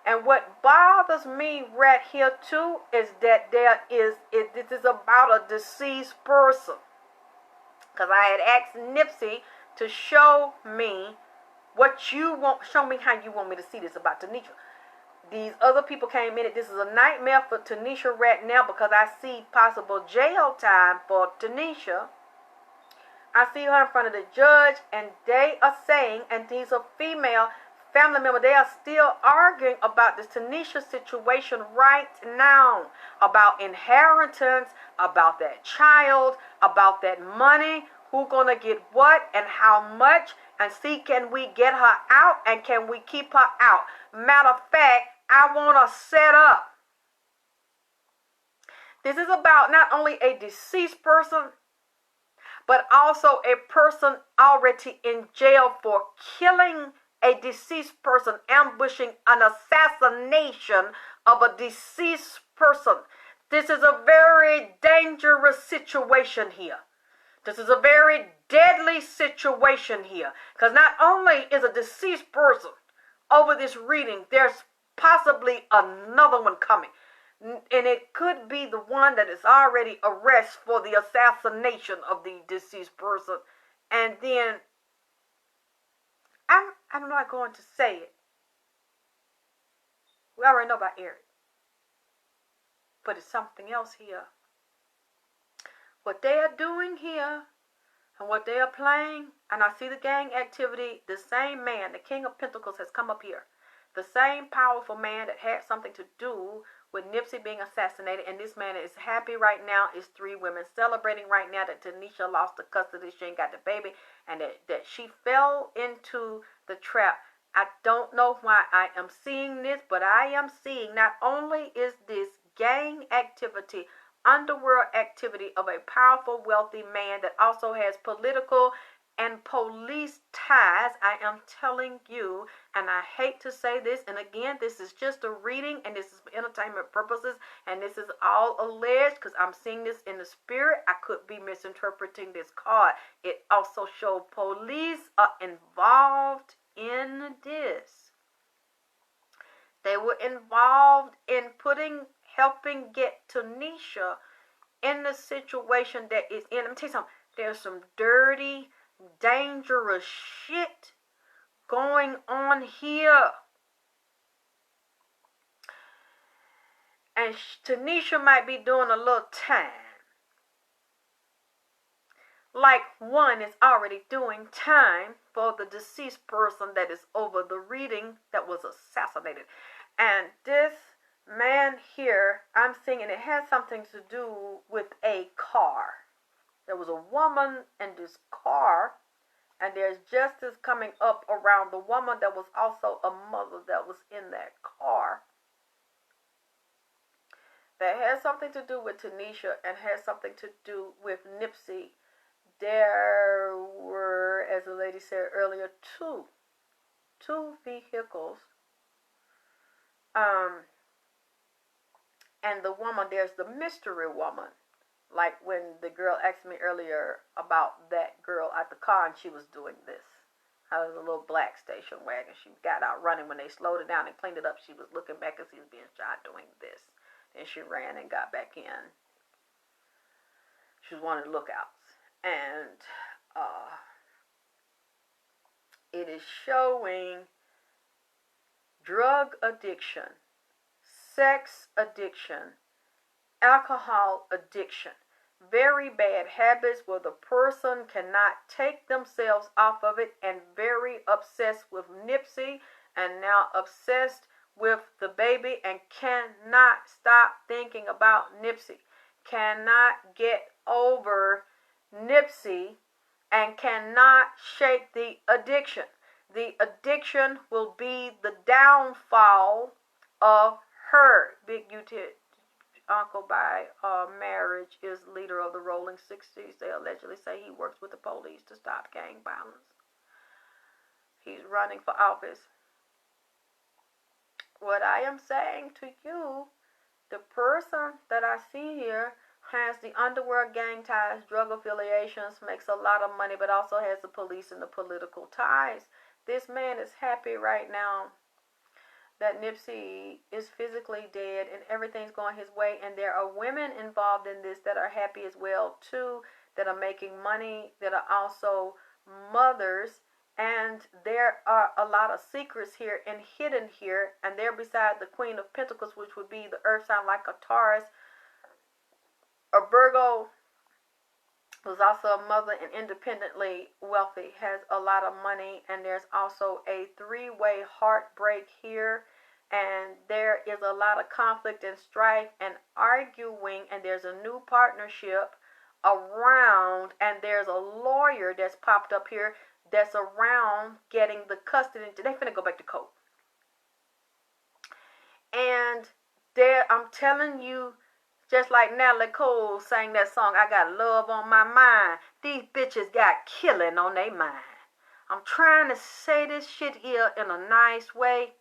And what bothers me right here too is that this is about a deceased person. Because I had asked NIPSEY to show me what you want, show me how you want me to see this about Tanisha. These other people came in. This is a nightmare for Tanisha right now because I see possible jail time for Tanisha. I see her in front of the judge, and they are saying, and these are female family member, they are still arguing about this Tanisha situation right now, about inheritance, about that child, about that money, who gonna get what and how much, and see, can we get her out and can we keep her out? Matter of fact, I want to set up. This is about not only a deceased person, but also a person already in jail for killing a deceased person, ambushing an assassination of a deceased person. This is a very dangerous situation here. This is a very deadly situation here. Because not only is a deceased person over this reading, there's possibly another one coming. And it could be the one that is already arrested for the assassination of the deceased person. And then, I'm not going to say it. We already know about Eric. But it's something else here. What they are doing here and what they are playing, and I see the gang activity, the same man, the King of Pentacles, has come up here. The same powerful man that had something to do with Nipsey being assassinated, and this man is happy right now. Is 3 women celebrating right now that Tanisha lost the custody, she ain't got the baby, and that she fell into the trap. I don't know why I am seeing this, but I am seeing not only is this gang activity, underworld activity of a powerful, wealthy man that also has political and police ties. I am telling you, and I hate to say this, and again, this is just a reading, and this is for entertainment purposes, and this is all alleged, because I'm seeing this in the spirit. I could be misinterpreting this card. It also showed police are involved in this. They were involved in helping get Tanisha in the situation that is in. Let me tell you something. There's some dirty, dangerous shit going on here. And Tanisha might be doing a little time. Like one is already doing time for the deceased person that is over the reading that was assassinated. And this man here, I'm seeing, and it has something to do with a car. There was a woman in this car, and there's justice coming up around the woman that was also a mother that was in that car. That has something to do with Tanisha and has something to do with Nipsey. There were, as the lady said earlier, two vehicles. And the woman, there's the mystery woman. Like when the girl asked me earlier about that girl at the car and she was doing this. How was a little black station wagon. She got out running. When they slowed it down and cleaned it up, she was looking back as he was being shot doing this. Then she ran and got back in. She was one of the lookouts. And it is showing drug addiction, sex addiction, alcohol addiction, very bad habits where the person cannot take themselves off of it, and very obsessed with Nipsey, and now obsessed with the baby and cannot stop thinking about Nipsey, cannot get over Nipsey, and cannot shake the addiction. The addiction will be the downfall of her. Big uncle by marriage is leader of the Rolling 60s. They allegedly say he works with the police to stop gang violence. He's running for office. What I am saying to you, the person that I see here has the underworld gang ties, drug affiliations, makes a lot of money, but also has the police and the political ties. This man is happy right now that Nipsey is physically dead and everything's going his way, and there are women involved in this that are happy as well too, that are making money, that are also mothers, and there are a lot of secrets here and hidden here, and they're beside the Queen of Pentacles, which would be the earth sign like a Taurus, a Virgo, who's also a mother and independently wealthy, has a lot of money, and there's also a three-way heartbreak here, and there is a lot of conflict and strife and arguing, and there's a new partnership around, and there's a lawyer that's popped up here that's around getting the custody. They finna go back to court. And there, I'm telling you, just like Natalie Cole sang that song, I got love on my mind. These bitches got killing on their mind. I'm trying to say this shit here in a nice way,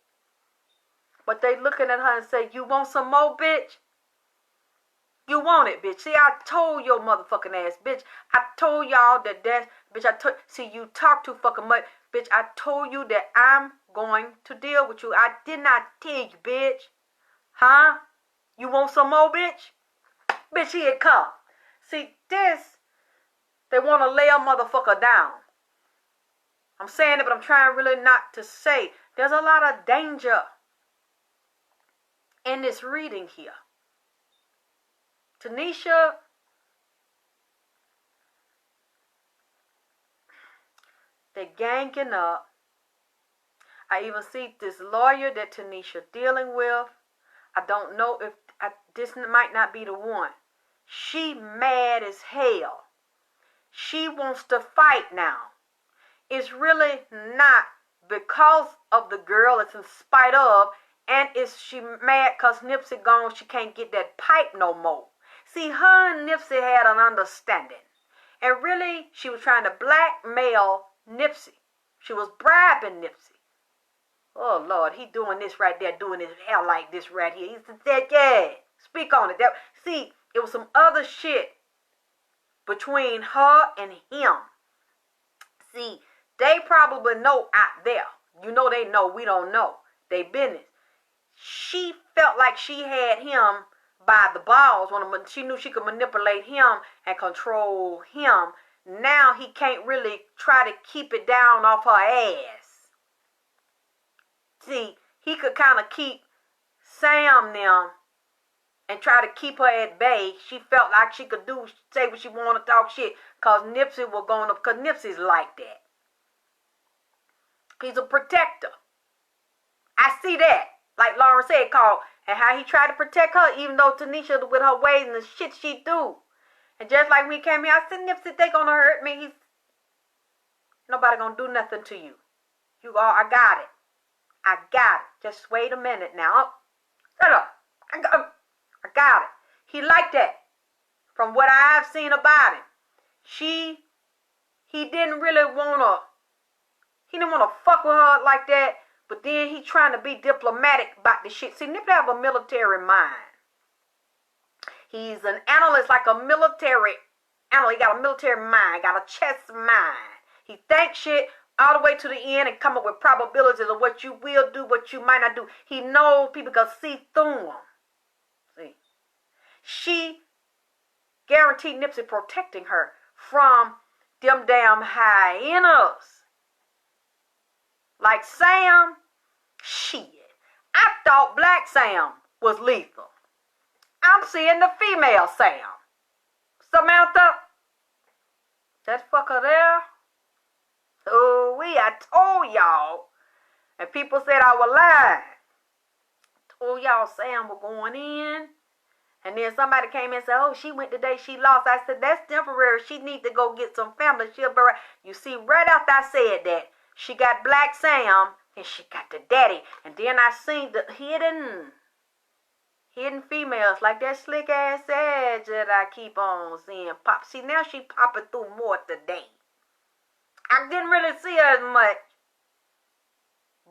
but they looking at her and say, you want some more, bitch? You want it, bitch. See, I told your motherfucking ass, bitch. I told y'all that bitch, see, you talk too fucking much. Bitch, I told you that I'm going to deal with you. I did not tell you, bitch. Huh? You want some more, bitch? Bitch, here it come. See, this, they want to lay a motherfucker down. I'm saying it, but I'm trying really not to say. There's a lot of danger in this reading here. Tanisha, they ganging up. I even see this lawyer that Tanisha dealing with. I don't know if this might not be the one. She mad as hell. She wants to fight now. It's really not because of the girl. It's in spite of. And is she mad because Nipsey gone? She can't get that pipe no more. See, her and Nipsey had an understanding. And really, she was trying to blackmail Nipsey. She was bribing Nipsey. Oh, Lord, he doing this right there, doing his hair like this right here. He said, yeah, speak on it. See, it was some other shit between her and him. See, they probably know out there. You know they know, we don't know. They business. She felt like she had him by the balls when she knew she could manipulate him and control him. Now he can't really try to keep it down off her ass. See, he could kind of keep Sam them and try to keep her at bay. She felt like she could say what she wanted, talk shit, because Nipsey was going up, because Nipsey's like that. He's a protector. I see that. Like Lauren said, and how he tried to protect her, even though Tanisha, with her ways and the shit she do. And just like when he came here, I said, Nipsey, they gonna hurt me. Nobody gonna do nothing to you. I got it. I got it. Just wait a minute now. Shut up. I got it. He liked that. From what I've seen about him. He didn't really he didn't want to fuck with her like that. But then he trying to be diplomatic about the shit. See, Nipsey have a military mind. He's an analyst, like a military analyst. He got a military mind, got a chess mind. He thinks shit all the way to the end and come up with probabilities of what you will do, what you might not do. He knows people can see through him. See, she guaranteed Nipsey protecting her from them damn hyenas. Like Sam, shit. I thought Black Sam was lethal. I'm seeing the female Sam. Samantha, that fucker there. Oh, I told y'all. And people said I was lying. I told y'all Sam was going in. And then somebody came in and said, oh, she went today, she lost. I said, that's temporary. She need to go get some family. She'll be right. You see, right after I said that, she got Black Sam and she got the daddy. And then I seen the hidden females like that slick ass edge that I keep on seeing pop. See, now she popping through more today. I didn't really see her as much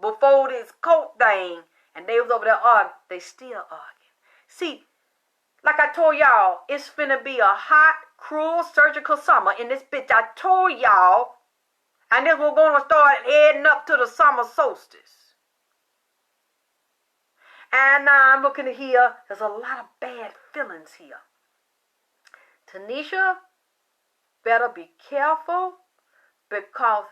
before this coat thing. And they was over there arguing. They still arguing. See, like I told y'all, it's finna be a hot, cruel, surgical summer in this bitch. I told y'all. And then we're going to start heading up to the summer solstice. And now I'm looking here. There's a lot of bad feelings here. Tanisha better be careful, because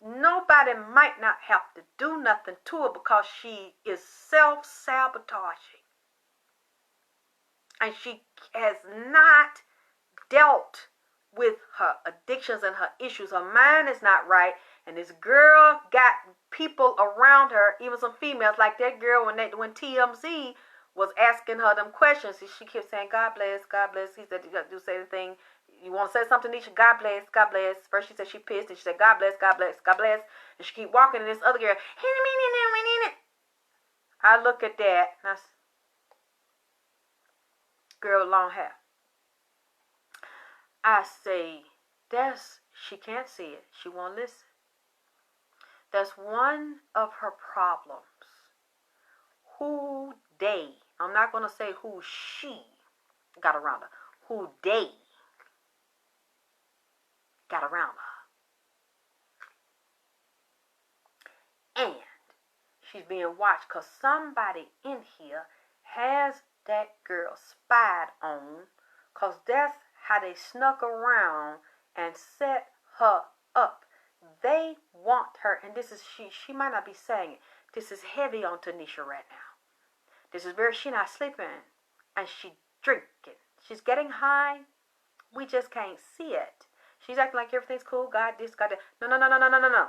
nobody might not have to do nothing to her because she is self-sabotaging. And she has not dealt with her addictions and her issues. Her mind is not right. And this girl got people around her, even some females, like that girl when TMZ was asking her them questions. She kept saying, God bless, God bless. He said, you say anything. You want to say something, Nisha? God bless, God bless. First she said she pissed, and she said, God bless, God bless, God bless. And she keep walking, and this other girl, I look at that, and I said, girl with long hair. I say, she can't see it. She won't listen. That's one of her problems. Who they, I'm not going to say who she got around her, who they got around her. And she's being watched because somebody in here has that girl spied on, because that's how they snuck around and set her up. They want her, and this is, she might not be saying it, this is heavy on Tanisha right now. This is she not sleeping, and she drinking. She's getting high. We just can't see it. She's acting like everything's cool. God this, God that. No.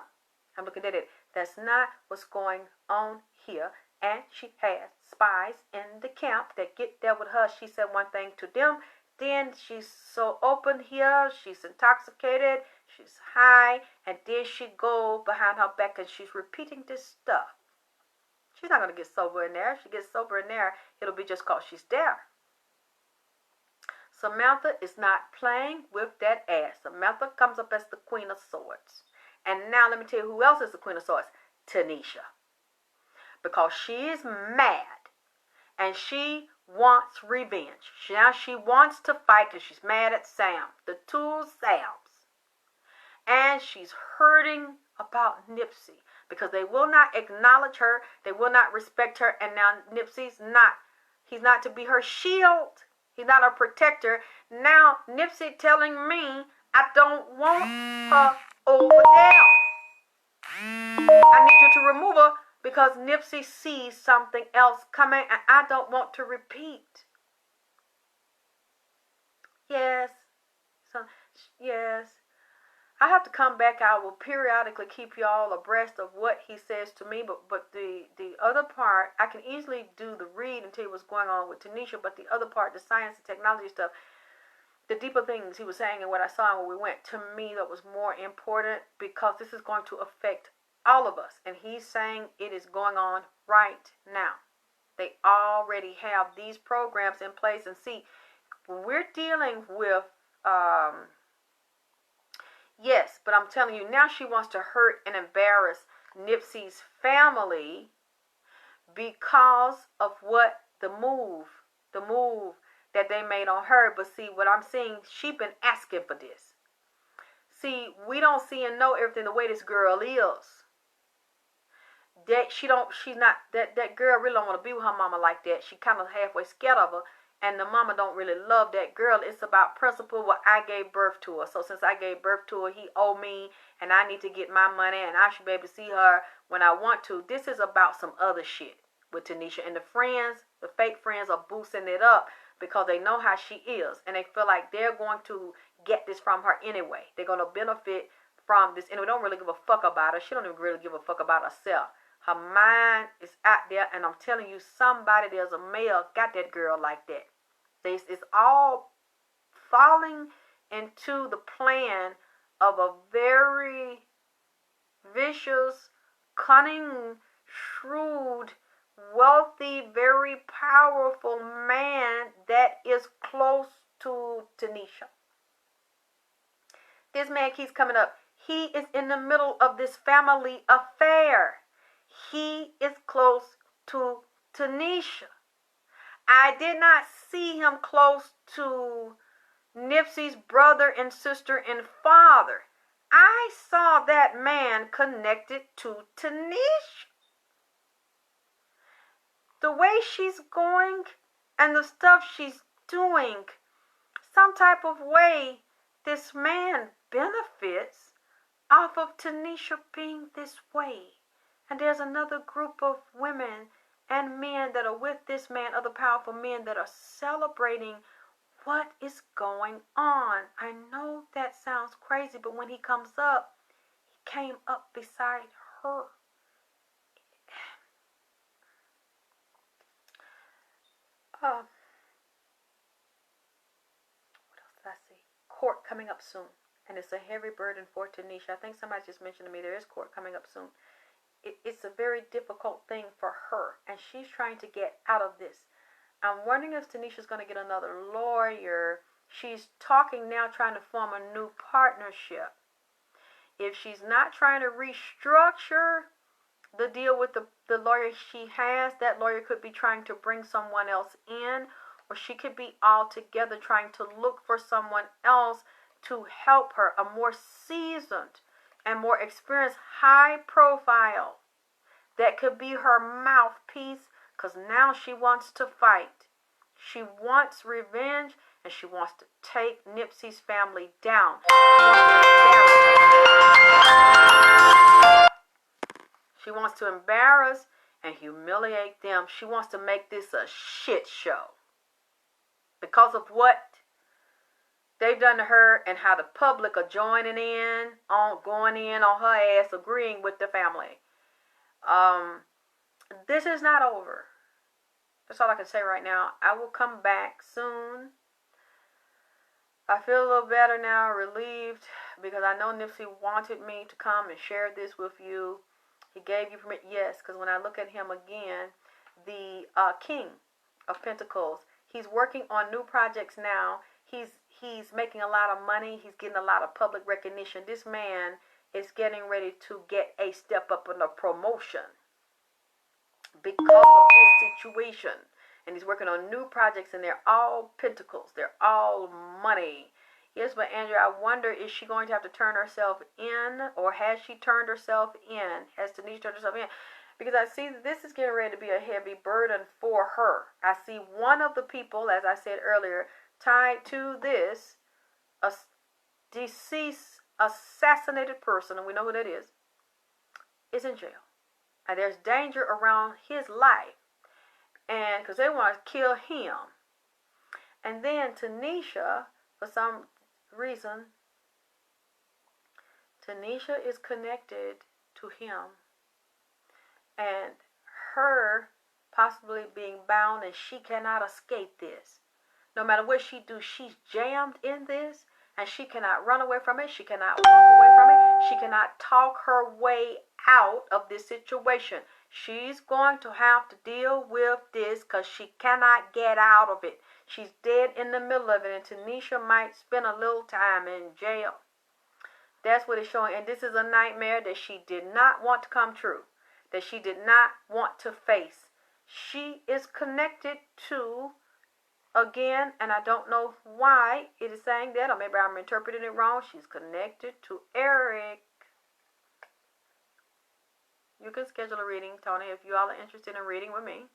I'm looking at it. That's not what's going on here. And she has spies in the camp that get there with her. She said one thing to them. Then she's so open here. She's intoxicated. She's high. And then she go behind her back and she's repeating this stuff. She's not going to get sober in there. If she gets sober in there, it'll be just because she's there. Samantha is not playing with that ass. Samantha comes up as the Queen of Swords. And now let me tell you who else is the Queen of Swords. Tanisha. Because she is mad. And she wants revenge. Now she wants to fight because she's mad at Sam. The two Sams. And she's hurting about NIPSEY. Because they will not acknowledge her. They will not respect her. And now NIPSEY's not. He's not to be her shield. He's not a protector. Now NIPSEY telling me I don't want her over there. I need you to remove her because NIPSEY sees something else coming and I don't want to repeat. Yes. Yes. I have to come back. I will periodically keep y'all abreast of what he says to me. But the other part, I can easily do the read and tell you what's going on with Tanisha. But the other part, the science and technology stuff, the deeper things he was saying and what I saw and when we went, to me, that was more important because this is going to affect all of us. And he's saying it is going on right now. They already have these programs in place. And see, when we're dealing with... yes, but I'm telling you, now she wants to hurt and embarrass NIPSEY's family because of what the move that they made on her. But see, what I'm seeing, she's been asking for this. See, we don't see and know everything the way this girl is. That girl really don't want to be with her mama like that. She kind of halfway scared of her. And the mama don't really love that girl. It's about principle. Well, I gave birth to her. So since I gave birth to her, he owe me. And I need to get my money. And I should be able to see her when I want to. This is about some other shit with Tanisha. And the friends, the fake friends are boosting it up because they know how she is. And they feel like they're going to get this from her anyway. They're going to benefit from this. And we don't really give a fuck about her. She don't even really give a fuck about herself. Her mind is out there, and I'm telling you, there's a male got that girl like that. It's all falling into the plan of a very vicious, cunning, shrewd, wealthy, very powerful man that is close to Tanisha. This man keeps coming up. He is in the middle of this family affair. He is close to Tanisha. I did not see him close to NIPSEY's brother and sister and father. I saw that man connected to Tanisha. The way she's going and the stuff she's doing, some type of way this man benefits off of Tanisha being this way. And there's another group of women and men that are with this man, other powerful men that are celebrating what is going on? I know that sounds crazy, but when he comes up, he came up beside her. What else did I see? Court coming up soon. And it's a heavy burden for Tanisha. I think somebody just mentioned to me there is court coming up soon. It's a very difficult thing for her, and she's trying to get out of this. I'm wondering if Tanisha's going to get another lawyer. She's talking now, trying to form a new partnership. If she's not trying to restructure the deal with the lawyer she has, that lawyer could be trying to bring someone else in, or she could be altogether trying to look for someone else to help her, a more seasoned and more experienced, high profile, that could be her mouthpiece, because now she wants to fight. She wants revenge, and she wants to take NIPSEY's family down. She wants to embarrass and humiliate them. She wants to make this a shit show because of what they've done to her and how the public are joining in, going in on her ass, agreeing with the family. This is not over. That's all I can say right now. I will come back soon. I feel a little better now, relieved, because I know NIPSEY wanted me to come and share this with you. He gave you permission. Yes, because when I look at him again, the King of Pentacles, he's working on new projects now. He's making a lot of money. He's getting a lot of public recognition. This man is getting ready to get a step up in a promotion because of his situation. And he's working on new projects, and they're all pentacles. They're all money. Yes, but Andrea, I wonder, is she going to have to turn herself in, or has she turned herself in? Has Tanisha turned herself in? Because I see that this is getting ready to be a heavy burden for her. I see one of the people, as I said earlier, tied to this, a deceased, assassinated person, and we know who that is in jail. And there's danger around his life, and because they want to kill him. And then Tanisha, for some reason, Tanisha is connected to him, and her possibly being bound, and she cannot escape this. No matter what she do, she's jammed in this, and she cannot run away from it. She cannot walk away from it. She cannot talk her way out of this situation. She's going to have to deal with this because she cannot get out of it. She's dead in the middle of it, and Tanisha might spend a little time in jail. That's what it's showing. And this is a nightmare that she did not want to come true, that she did not want to face. She is connected to, again, and I don't know why it is saying that, or maybe I'm interpreting it wrong. She's connected to Eric. You can schedule a reading, Tony, if you all are interested in reading with me.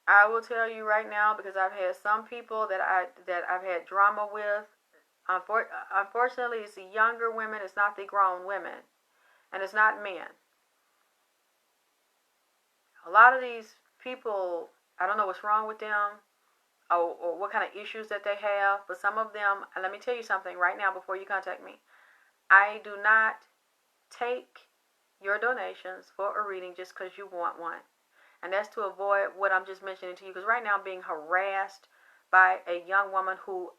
I will tell you right now, because I've had some people that I've had drama with. Unfortunately, it's the younger women. It's not the grown women, and it's not men. A lot of these people, I don't know what's wrong with them, or what kind of issues that they have. But some of them, and let me tell you something right now before you contact me. I do not take your donations for a reading just because you want one. And that's to avoid what I'm just mentioning to you. Because right now I'm being harassed by a young woman who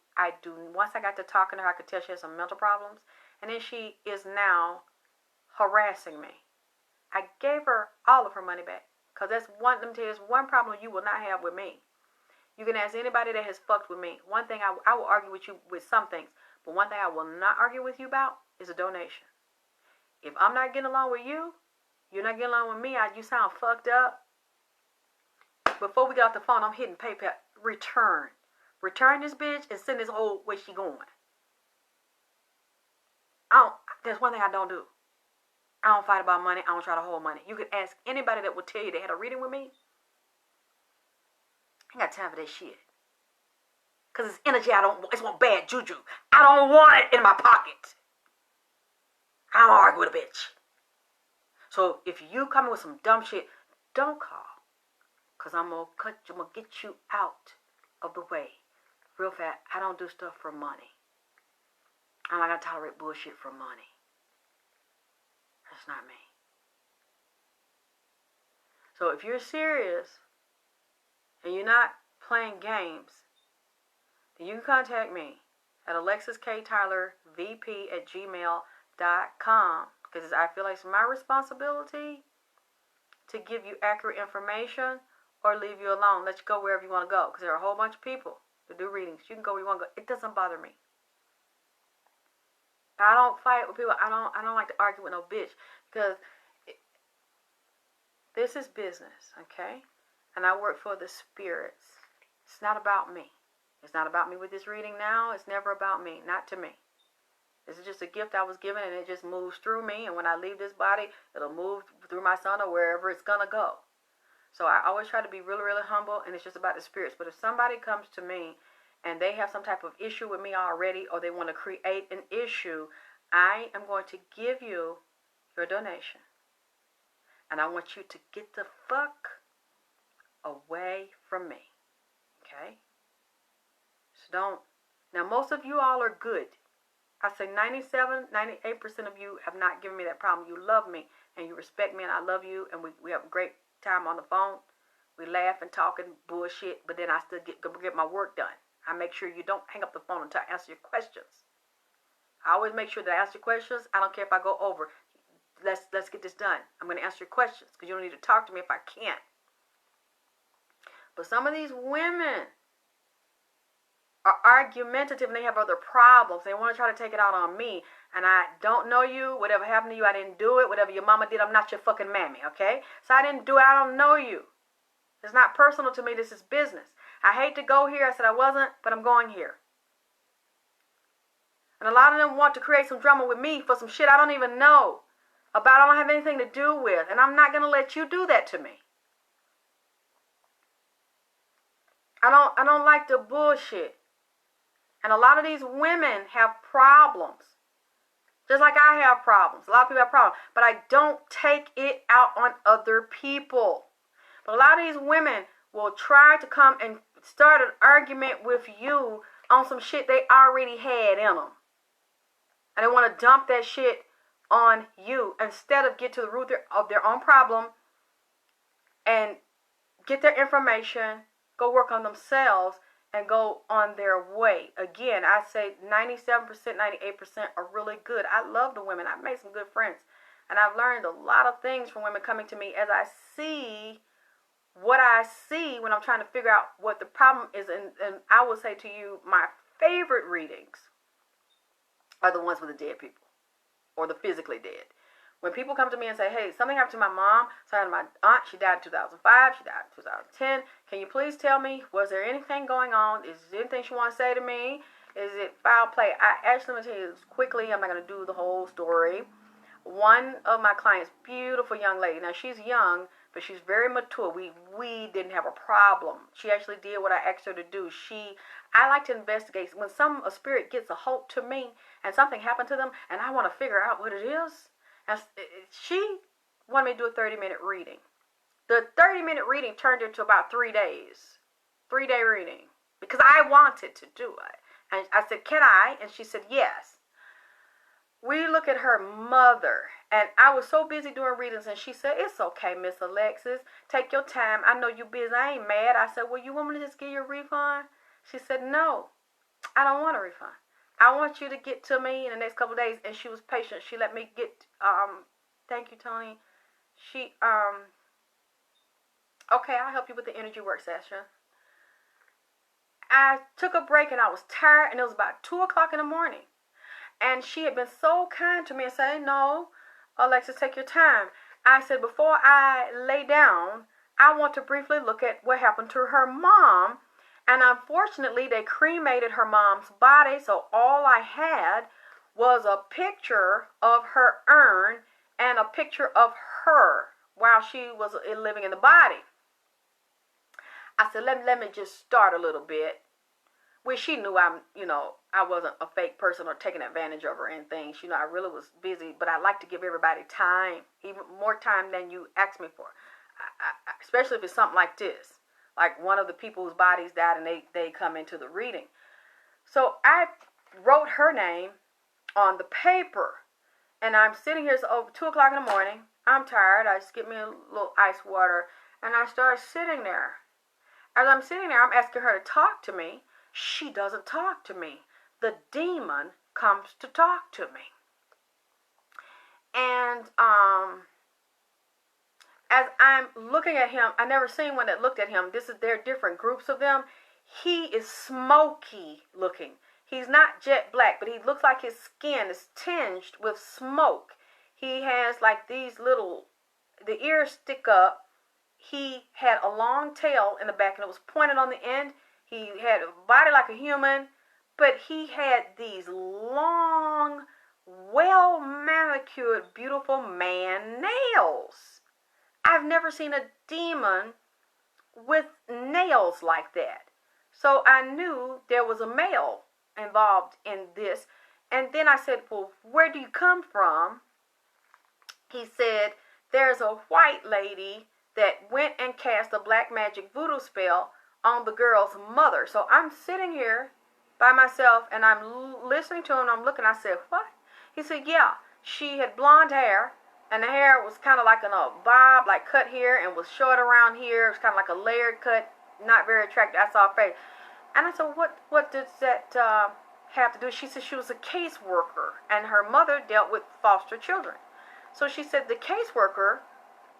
once I got to talking to her, I could tell she has some mental problems. And then she is now harassing me. I gave her all of her money back. Because let me tell you, there's one problem you will not have with me. You can ask anybody that has fucked with me. One thing I will argue with you with some things. But one thing I will not argue with you about is a donation. If I'm not getting along with you, you're not getting along with me, you sound fucked up. Before we get off the phone, I'm hitting PayPal. Return. Return this bitch and send this old where she going. There's one thing I don't do. I don't fight about money. I don't try to hold money. You can ask anybody that will tell you they had a reading with me. I ain't got time for that shit. Because it's energy it's one bad juju. I don't want it in my pocket. I don't argue with a bitch. So if you come in with some dumb shit, don't call. Because I'm going to get you out of the way, real fast, I don't do stuff for money. I'm not going to tolerate bullshit for money. That's not me. So if you're serious and you're not playing games, then you can contact me at alexysktylorvp@gmail.com, because I feel like it's my responsibility to give you accurate information or leave you alone, let you go wherever you want to go, because there are a whole bunch of people that do readings. You can go where you want to go. It doesn't bother me. I don't fight with people. I don't like to argue with no bitch, because this is business, okay? And I work for the spirits. It's not about me. It's not about me with this reading now. It's never about me. Not to me. This is just a gift I was given, and it just moves through me. And when I leave this body, it'll move through my son or wherever it's going to go. So I always try to be really, really humble, and it's just about the spirits. But if somebody comes to me and they have some type of issue with me already, or they want to create an issue, I am going to give you your donation. And I want you to get the fuck away from me. Okay? So don't. Now, most of you all are good. I say 97, 98% of you have not given me that problem. You love me and you respect me, and I love you, and we have a great time on the phone. We laugh and talk and bullshit, but then I still get my work done. I make sure you don't hang up the phone until I answer your questions. I always make sure that I answer your questions. I don't care if I go over. Let's get this done. I'm going to answer your questions, because you don't need to talk to me if I can't. But some of these women are argumentative, and they have other problems. They want to try to take it out on me. And I don't know you. Whatever happened to you, I didn't do it. Whatever your mama did, I'm not your fucking mammy, okay? So I didn't do it. I don't know you. It's not personal to me. This is business. I hate to go here. I said I wasn't, but I'm going here. And a lot of them want to create some drama with me for some shit I don't even know about. I don't have anything to do with. And I'm not going to let you do that to me. I don't like the bullshit. And a lot of these women have problems. Just like I have problems. A lot of people have problems. But I don't take it out on other people. But a lot of these women will try to come and start an argument with you on some shit they already had in them. And they want to dump that shit on you instead of get to the root of their own problem and get their information, go work on themselves, and go on their way. Again, I say 97%, 98% are really good. I love the women. I've made some good friends. And I've learned a lot of things from women coming to me as I see what I see when I'm trying to figure out what the problem is. And I will say to you, my favorite readings are the ones with the dead people or the physically dead. When people come to me and say, hey, something happened to my mom, something happened to my aunt, she died in 2005, she died in 2010. Can you please tell me, was there anything going on? Is there anything she wants to say to me? Is it foul play? I actually want to tell you this quickly. I'm not going to do the whole story. One of my clients, beautiful young lady. Now, she's young, but she's very mature. We didn't have a problem. She actually did what I asked her to do. I like to investigate. When a spirit gets a hold to me and something happened to them, and I want to figure out what it is, and she wanted me to do a 30-minute reading. The 30-minute reading turned into about 3 days. 3-day reading. Because I wanted to do it. And I said, can I? And she said, yes. We look at her mother. And I was so busy doing readings. And she said, it's okay, Miss Alexyss. Take your time. I know you're busy. I ain't mad. I said, well, you want me to just give you a refund? She said, no. I don't want a refund. I want you to get to me in the next couple of days. And she was patient. She let me get, thank you, Tony. Okay, I'll help you with the energy work session. I took a break and I was tired, and it was about 2 o'clock in the morning. And she had been so kind to me and said, no, Alexyss, take your time. I said, before I lay down, I want to briefly look at what happened to her mom. And unfortunately, they cremated her mom's body, so all I had was a picture of her urn and a picture of her while she was living in the body. I said, let me just start a little bit. Well, she knew I wasn't a fake person or taking advantage of her or anything. She knew I really was busy, but I like to give everybody time, even more time than you asked me for, especially if it's something like this. like one of the people whose bodies died, and they come into the reading. So I wrote her name on the paper, and I'm sitting here. It's over 2 o'clock in the morning. I'm tired. I just get me a little ice water, and I start sitting there. As I'm sitting there, I'm asking her to talk to me. She doesn't talk to me. The demon comes to talk to me. And as I'm looking at him, I never seen one that looked at him. There are different groups of them. He is smoky looking. He's not jet black, but he looks like his skin is tinged with smoke. He has like these little, the ears stick up. He had a long tail in the back, and it was pointed on the end. He had a body like a human, but he had these long, well-manicured, beautiful man nails. I've never seen a demon with nails like that. So I knew there was a male involved in this. And then I said, well, where do you come from? He said, there's a white lady that went and cast a black magic voodoo spell on the girl's mother. So I'm sitting here by myself, and I'm listening to him, and I'm looking. I said, what? He said, yeah, she had blonde hair, and the hair was kind of like in a bob, like cut here, and was short around here. It was kind of like a layered cut, not very attractive. I saw her face. And I said, what does that have to do? She said she was a caseworker, and her mother dealt with foster children. So she said the caseworker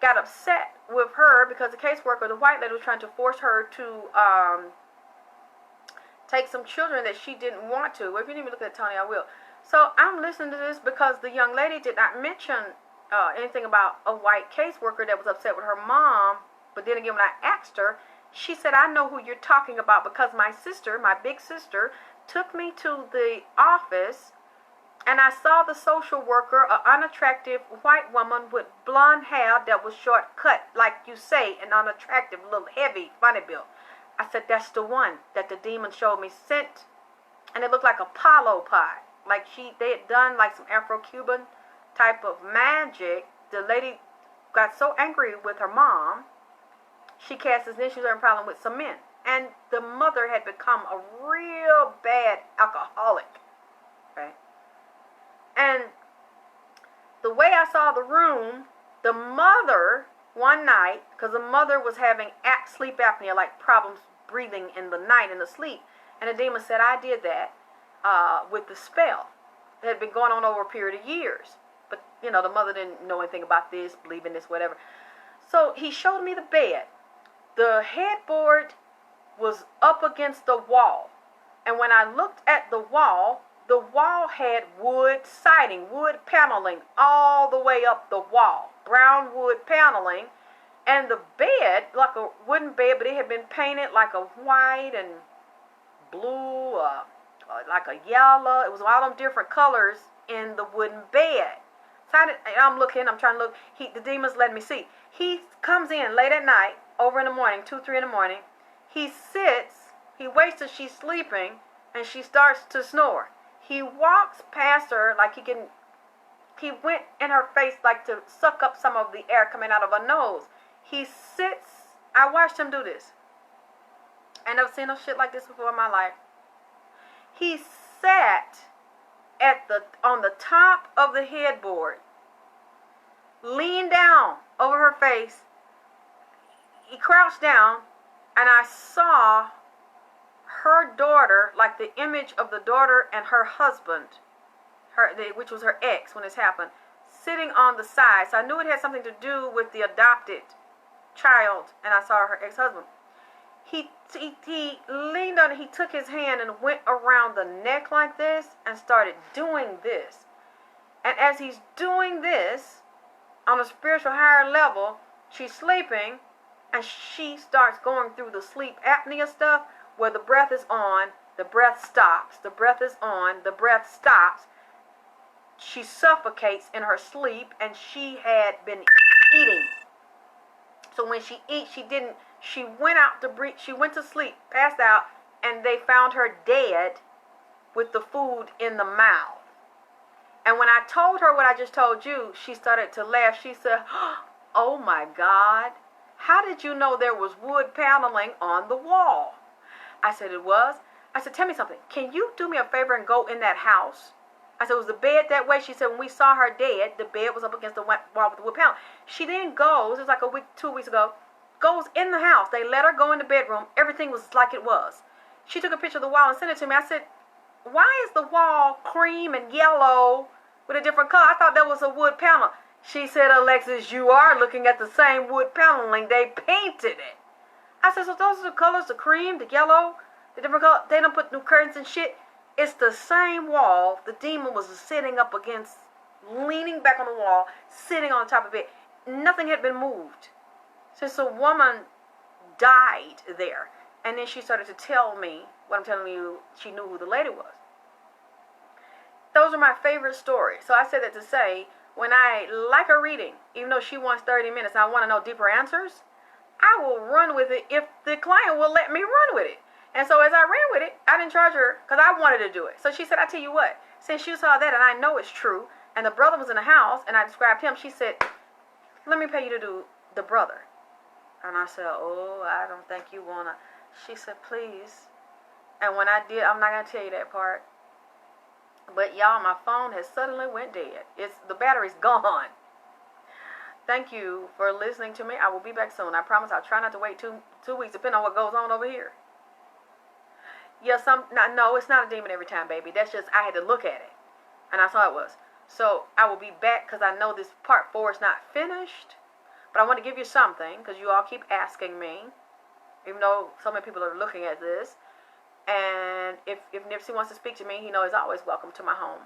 got upset with her because the caseworker, the white lady, was trying to force her to take some children that she didn't want to. Well, if you need me to look at Tony, I will. So I'm listening to this because the young lady did not mention anything about a white caseworker that was upset with her mom. But then again, when I asked her, she said, I know who you're talking about because my sister, my big sister, took me to the office, and I saw the social worker, an unattractive white woman with blonde hair that was short cut, like you say, an unattractive, little heavy, funny build. I said, that's the one that the demon showed me sent, and it looked like a Apollo pie. Like they had done like some Afro-Cuban type of magic. The lady got so angry with her mom, she cast this, then she was having a problem with some men. And the mother had become a real bad alcoholic, right? And the way I saw the room, the mother, one night, because the mother was having sleep apnea, like problems breathing in the night, in the sleep. And the demon said, I did that with the spell. It had been going on over a period of years. But, you know, the mother didn't know anything about this, believe in this, whatever. So he showed me the bed. The headboard was up against the wall. And when I looked at the wall had wood siding, wood paneling all the way up the wall. Brown wood paneling. And the bed, like a wooden bed, but it had been painted like a white and blue, like a yellow. It was all them different colors in the wooden bed. So I'm trying to look. The demon's letting me see. He comes in late at night, over in the morning, 2, 3 in the morning. He sits, he waits till she's sleeping, and she starts to snore. He walks past her like he went in her face like to suck up some of the air coming out of her nose. He sits, I watched him do this. I never seen no shit like this before in my life. He sat on the top of the headboard, leaned down over her face. He crouched down, and I saw her daughter, like the image of the daughter and her husband, which was her ex when this happened, sitting on the side. So I knew it had something to do with the adopted child, and I saw her ex-husband. He leaned on it. He took his hand and went around the neck like this and started doing this. And as he's doing this, on a spiritual higher level, she's sleeping, and she starts going through the sleep apnea stuff where the breath is on, the breath stops, the breath is on, the breath stops. She suffocates in her sleep, and she had been eating. So when she eats, she went out to breathe, she went to sleep, passed out, and they found her dead with the food in the mouth. And when I told her what I just told you, she started to laugh. She said, oh my God, how did you know there was wood paneling on the wall? I said, it was. I said, tell me something. Can you do me a favor and go in that house? I said, was the bed that way? She said, when we saw her dead, the bed was up against the wall with the wood panel. She then goes, it's like a week, 2 weeks ago, goes in the house. They let her go in the bedroom. Everything was like it was. She took a picture of the wall and sent it to me. I said, why is the wall cream and yellow with a different color? I thought that was a wood panel. She said, Alexyss, you are looking at the same wood paneling. They painted it. I said, so those are the colors, the cream, the yellow, the different color. They don't put new curtains and shit. It's the same wall the demon was sitting up against, leaning back on the wall, sitting on the top of it. Nothing had been moved. Since a woman died there. And then she started to tell me, what I'm telling you, she knew who the lady was. Those are my favorite stories. So I said that to say, when I like a reading, even though she wants 30 minutes and I want to know deeper answers, I will run with it if the client will let me run with it. And so as I ran with it, I didn't charge her because I wanted to do it. So she said, I tell you what, since you saw that and I know it's true, and the brother was in the house and I described him, she said, let me pay you to do the brother. And I said, oh, I don't think you want to. She said, please. And when I did, I'm not going to tell you that part. But y'all, my phone has suddenly went dead. The battery's gone. Thank you for listening to me. I will be back soon. I promise I'll try not to wait two weeks, depending on what goes on over here. Yeah, no, it's not a demon every time, baby. That's just, I had to look at it. And I saw it was. So I will be back because I know this part 4 is not finished. But I want to give you something because you all keep asking me. Even though so many people are looking at this. And if NIPSEY wants to speak to me, he knows he's always welcome to my home.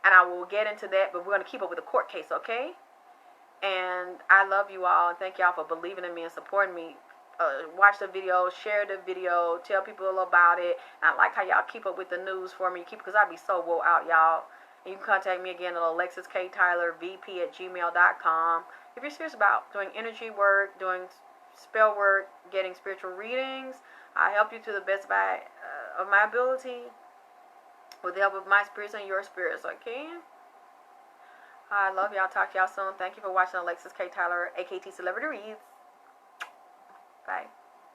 And I will get into that, but we're going to keep up with the court case, okay? And I love you all, and thank y'all for believing in me and supporting me. Watch the video, share the video, tell people about it. And I like how y'all keep up with the news for me, because I be so woe out, y'all. And you can contact me again at alexyssktylorvp@gmail.com. If you're serious about doing energy work, doing spell work, getting spiritual readings, I help you to the best of my ability with the help of my spirits and your spirits, okay? I love y'all. Talk to y'all soon. Thank you for watching Alexyss K. Tylor, AKT Celebrity Reads. Bye.